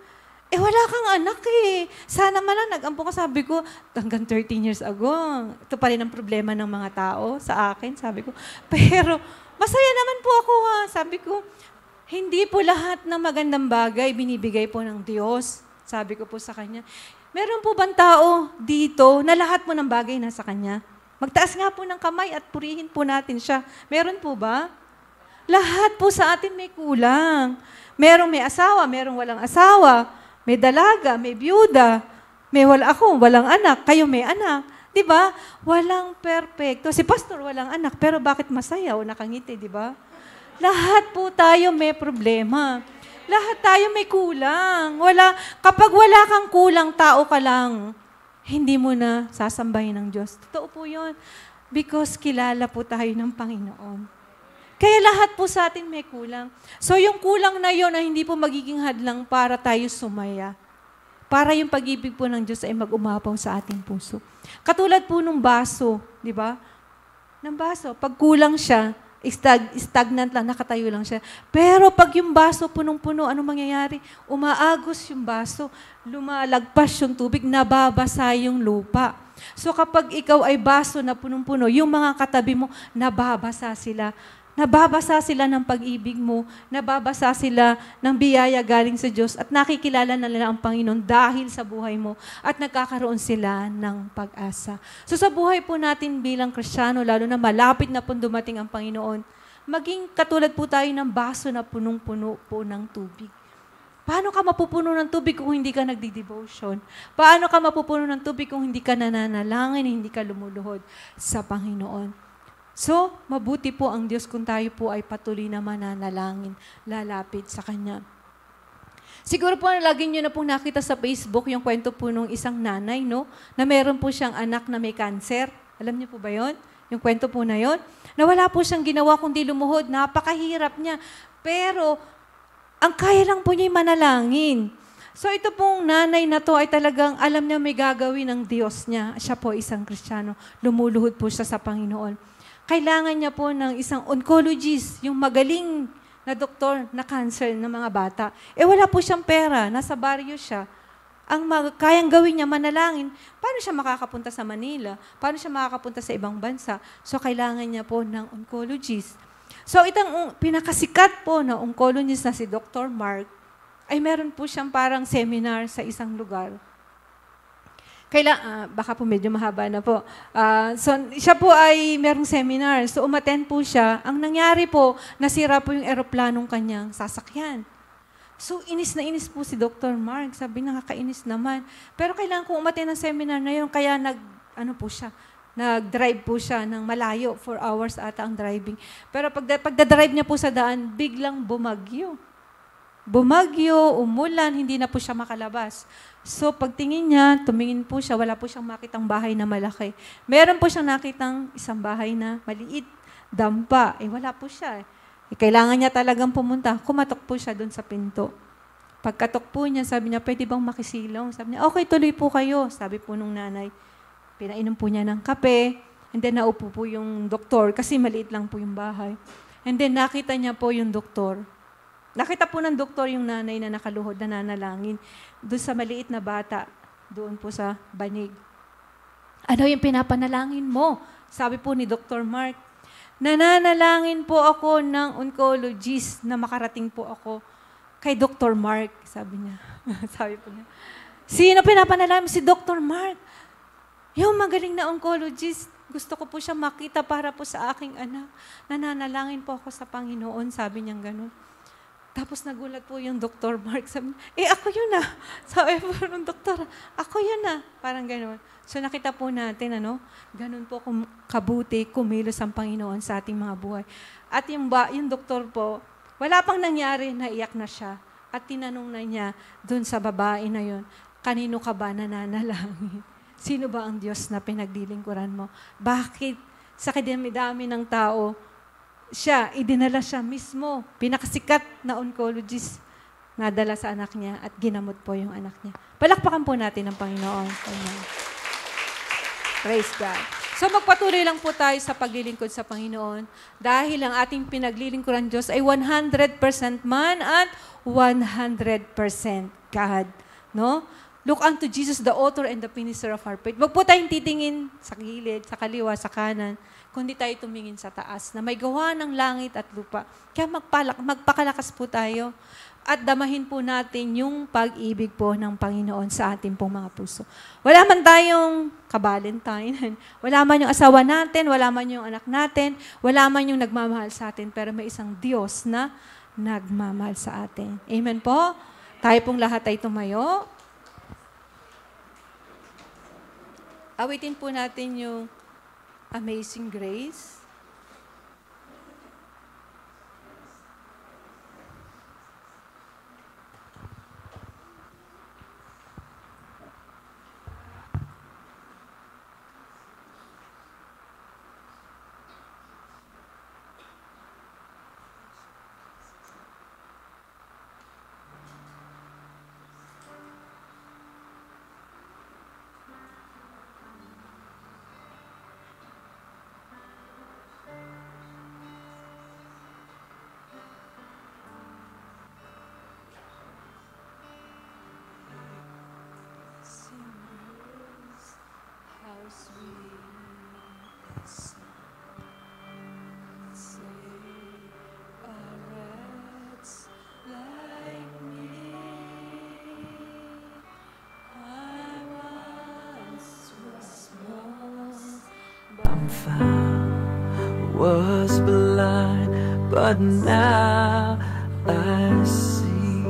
wala kang anak eh. Sana man lang nag-ampun ka. Sabi ko, hanggang 13 years ago, ito pa rin ang problema ng mga tao sa akin. Sabi ko, pero masaya naman po ako ha. Sabi ko, hindi po lahat ng magandang bagay binibigay po ng Diyos. Sabi ko po sa kanya, meron po bang tao dito na lahat mo ng bagay nasa kanya? Magtaas nga po ng kamay at purihin po natin siya. Meron po ba? Lahat po sa atin may kulang. Merong may asawa, merong walang asawa. May dalaga, may byuda, walang anak, kayo may anak. Di ba? Walang perfecto. Si pastor walang anak, pero bakit masaya o nakangiti, di ba? Lahat po tayo may problema. Lahat tayo may kulang. Kapag wala kang kulang, tao ka lang, hindi mo na sasambahin ng Diyos. Totoo po yun. Because kilala po tayo ng Panginoon. Kaya lahat po sa atin may kulang. So yung kulang na yun ay hindi po magiging hadlang para tayo sumaya. Para yung pag-ibig po ng Diyos ay mag-umapaw sa ating puso. Katulad po nung baso, di ba? Ng baso, pag kulang siya, stagnant lang, nakatayo lang siya. Pero pag yung baso punong-puno, anong mangyayari? Umaagos yung baso, lumalagpas yung tubig, nababasa yung lupa. So kapag ikaw ay baso na punong-puno, yung mga katabi mo, nababasa sila. Nababasa sila ng pag-ibig mo, nababasa sila ng biyaya galing sa Diyos at nakikilala na nila ang Panginoon dahil sa buhay mo at nagkakaroon sila ng pag-asa. So sa buhay po natin bilang Kristiyano, lalo na malapit na po dumating ang Panginoon, maging katulad po tayo ng baso na punong-puno po ng tubig. Paano ka mapupuno ng tubig kung hindi ka nagdi-devotion? Paano ka mapupuno ng tubig kung hindi ka nananalangin, hindi ka lumuluhod sa Panginoon? So, mabuti po ang Diyos kung tayo po ay patuloy na mananalangin, lalapit sa Kanya. Siguro po, lagi nyo na pong nakita sa Facebook yung kwento po nung isang nanay, no? Na meron po siyang anak na may cancer. Alam niyo po ba yon? Yung kwento po na yon? Na wala po siyang ginawa kundi lumuhod. Napakahirap niya. Pero, ang kaya lang po niya yung manalangin. So, ito pong nanay na to ay talagang alam niya may gagawin ng Diyos niya. Siya po isang Kristiyano. Lumuluhod po siya sa Panginoon. Kailangan niya po ng isang oncologist, yung magaling na doktor na cancer ng mga bata. Wala po siyang pera, nasa baryo siya. Ang kayang gawin niya, manalangin. Paano siya makakapunta sa Manila? Paano siya makakapunta sa ibang bansa? So, kailangan niya po ng oncologist. So, itong pinakasikat po na oncologist na si Dr. Mark, ay meron po siyang parang seminar sa isang lugar. Baka po medyo mahaba na po. So, siya po ay merong seminar. So, umattend po siya. Ang nangyari po, nasira po yung eroplanong kanyang sasakyan. So, inis na inis po si Dr. Mark. Sabi, nakakainis naman. Pero kailangan kong umattend ng seminar na yun. Kaya nag-drive po siya ng malayo. 4 hours ata ang driving. Pero pagdadrive niya po sa daan, biglang bumagyo. Bumagyo, umulan, hindi na po siya makalabas. So, pagtingin niya, tumingin po siya, wala po siyang makitang bahay na malaki. Meron po siyang nakitang isang bahay na maliit, dampa. Wala po siya. Kailangan niya talagang pumunta. Kumatok po siya doon sa pinto. Pagkatok po niya, sabi niya, pwede bang makisilong? Sabi niya, okay, tuloy po kayo. Sabi po nung nanay. Pinainom po niya ng kape. And then, naupo po yung doktor kasi maliit lang po yung bahay. And then, nakita niya po yung doktor. Nakita po ng doktor yung nanay na nakaluhod na nanalangin doon sa maliit na bata, doon po sa banig. Ano yung pinapanalangin mo? Sabi po ni Dr. Mark, nananalangin po ako ng oncologist na makarating po ako kay Dr. Mark, sabi niya. Sabi po niya. Sino pinapanalangin? Si Dr. Mark. Yung magaling na oncologist, gusto ko po siya makita para po sa aking anak. Nananalangin po ako sa Panginoon, sabi niya gano'n. Tapos nagulat po yung Dr. Mark. Sabi, ako yun na. Sabi po ng doktor, ako yun na. Parang gano'n. So nakita po natin, ganun po kabuti, kumilos ang Panginoon sa ating mga buhay. At yung doktor po, wala pang nangyari, naiyak na siya. At tinanong na niya dun sa babae na yun, kanino ka ba nananalangin? Sino ba ang Diyos na pinaglilingkuran mo? Bakit sa kadami-dami ng tao, idinala siya mismo, pinakasikat na oncologist, nadala sa anak niya at ginamot po yung anak niya. Palakpakan po natin ang Panginoon. Amen. Praise God. So magpatuloy lang po tayo sa paglilingkod sa Panginoon dahil ang ating pinaglilingkuran Diyos ay 100% man at 100% God. No? Look unto Jesus, the author and the finisher of our faith. Wag po tayong titingin sa gilid, sa kaliwa, sa kanan, kundi tayo tumingin sa taas na may gawa ng langit at lupa. Kaya magpakalakas po tayo at damahin po natin yung pag-ibig po ng Panginoon sa ating pong mga puso. Wala man tayong ka-Valentine, wala man yung asawa natin, wala man yung anak natin, wala man yung nagmamahal sa atin, pero may isang Diyos na nagmamahal sa atin. Amen po? Tayo pong lahat ay tumayo. Awitin po natin yung Amazing Grace. Was blind, but now I see.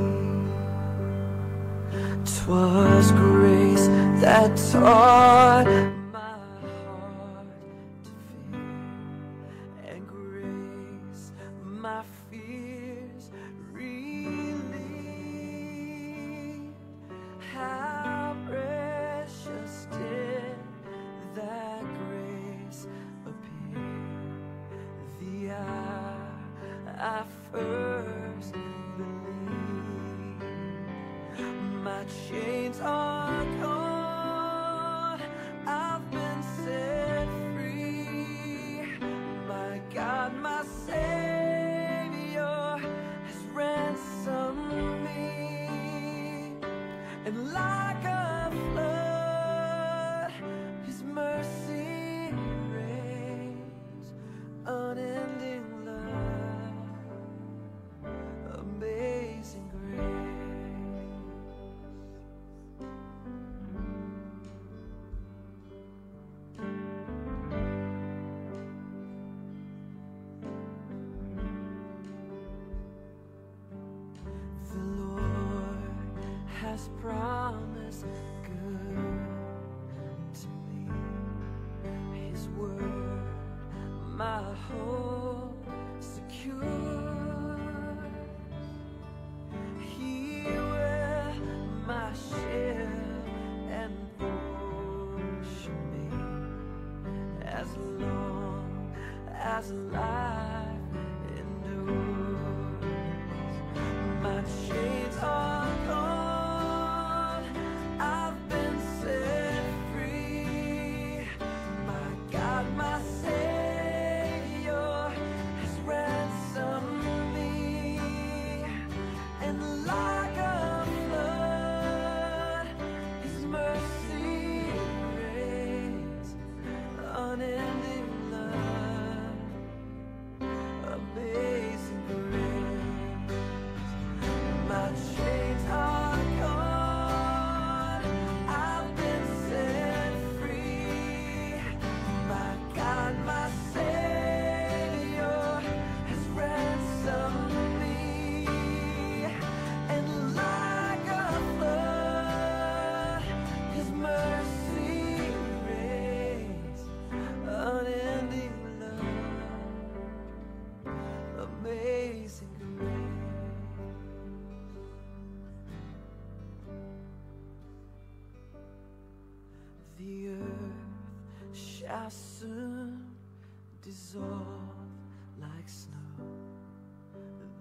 'Twas grace that taught my heart to fear, and grace my fears relieved. How precious did that grace appear the hour I first believed. My chains are gone, I've been set free. My God, my Savior has ransomed me, and like a flood, His mercy reigns, unending love, amazing grace. The Lord has promised good to me. His word, my hope secure. He will my shield and portion me, as long as life endures. My chains are gone, I've been set free. My God, my Savior has ransomed me, and like a flood, His mercy reigns, unending love,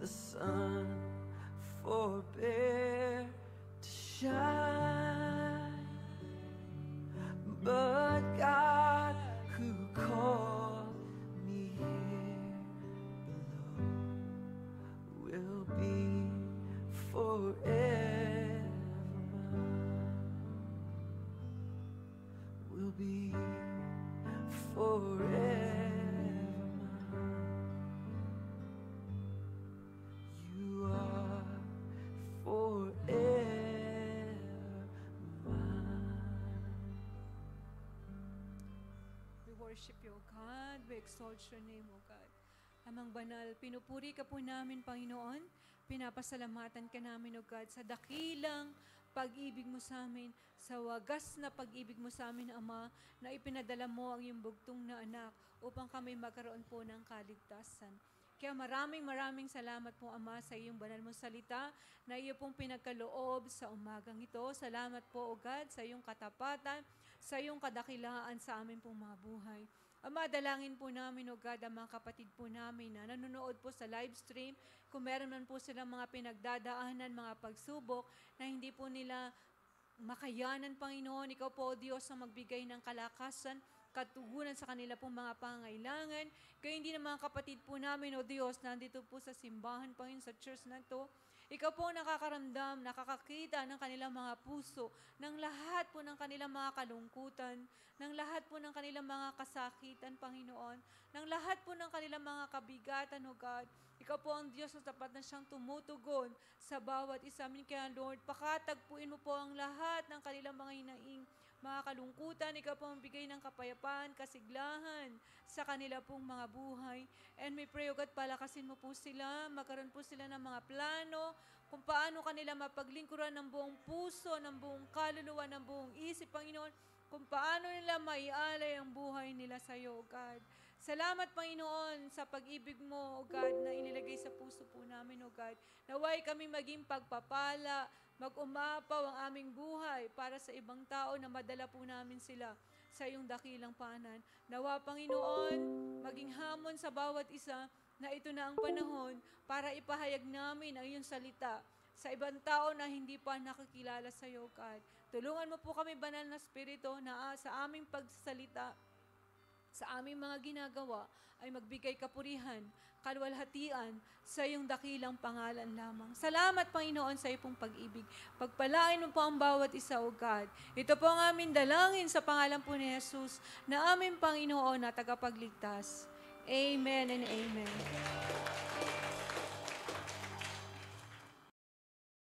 the sun forbear to shine. But God, who called me here below, will be forever mine. Will be forever mine. You are forever mine. We worship you, O God. We exalt your name, O God. Amang banal, pinupuri ka po namin, Panginoon. Pinapasalamatan ka namin, O God, sa dakilang pag-ibig mo sa amin, sa wagas na pag-ibig mo sa amin, Ama, na ipinadala mo ang iyong bugtong na anak upang kami magkaroon po ng kaligtasan. Kaya maraming salamat po, Ama, sa iyong banal mong salita na iyo pong pinagkaloob sa umagang ito. Salamat po, O God, sa iyong katapatan, sa iyong kadakilaan sa amin pong mga buhay. Ama, dalangin po namin, O God, ang mga kapatid po namin na nanonood po sa live stream. Kung meron man po silang mga pinagdadaanan, mga pagsubok na hindi po nila makayanan, Panginoon, Ikaw po, O Diyos, ang magbigay ng kalakasan, katugunan sa kanila pong mga pangailangan. Kaya hindi na mga kapatid po namin, O Diyos, nandito po sa simbahan, Panginoon, sa church na to. Ikaw po ang nakakaramdam, nakakakita ng kanilang mga puso, ng lahat po ng kanilang mga kalungkutan, ng lahat po ng kanilang mga kasakitan, Panginoon, ng lahat po ng kanilang mga kabigatan, O God. Ikaw po ang Diyos na tapat na siyang tumutugon sa bawat isa. Kaya Lord, pakatagpuin mo po ang lahat ng kanilang mga hinaing, mga kalungkutan. Ikaw po ang bigay ng kapayapaan, kasiglahan sa kanila pong mga buhay. And we pray, O God, palakasin mo po sila, magkaroon po sila ng mga plano, kung paano kanila mapaglingkuran ng buong puso, ng buong kaluluwa, ng buong isip, Panginoon, kung paano nila maialay ang buhay nila sa iyo, O God. Salamat, Panginoon, sa pag-ibig mo, O God, na inilagay sa puso po namin, O God. Naway kami maging pagpapala, mag-umapaw ang aming buhay para sa ibang tao na madala po namin sila sa iyong dakilang paanan. Nawa, Panginoon, maging hamon sa bawat isa na ito na ang panahon para ipahayag namin ang iyong salita sa ibang tao na hindi pa nakakilala sa iyo, God. Tulungan mo po kami, Banal na Espiritu, na sa aming pagsasalita, sa aming mga ginagawa, ay magbigay kapurihan, kalwalhatian sa iyong dakilang pangalan lamang. Salamat, Panginoon, sa iyong pag-ibig. Pagpalain mo po ang bawat isa, O God. Ito po ang aming dalangin sa pangalan po ni Jesus, na aming Panginoon na tagapagligtas. Amen and amen.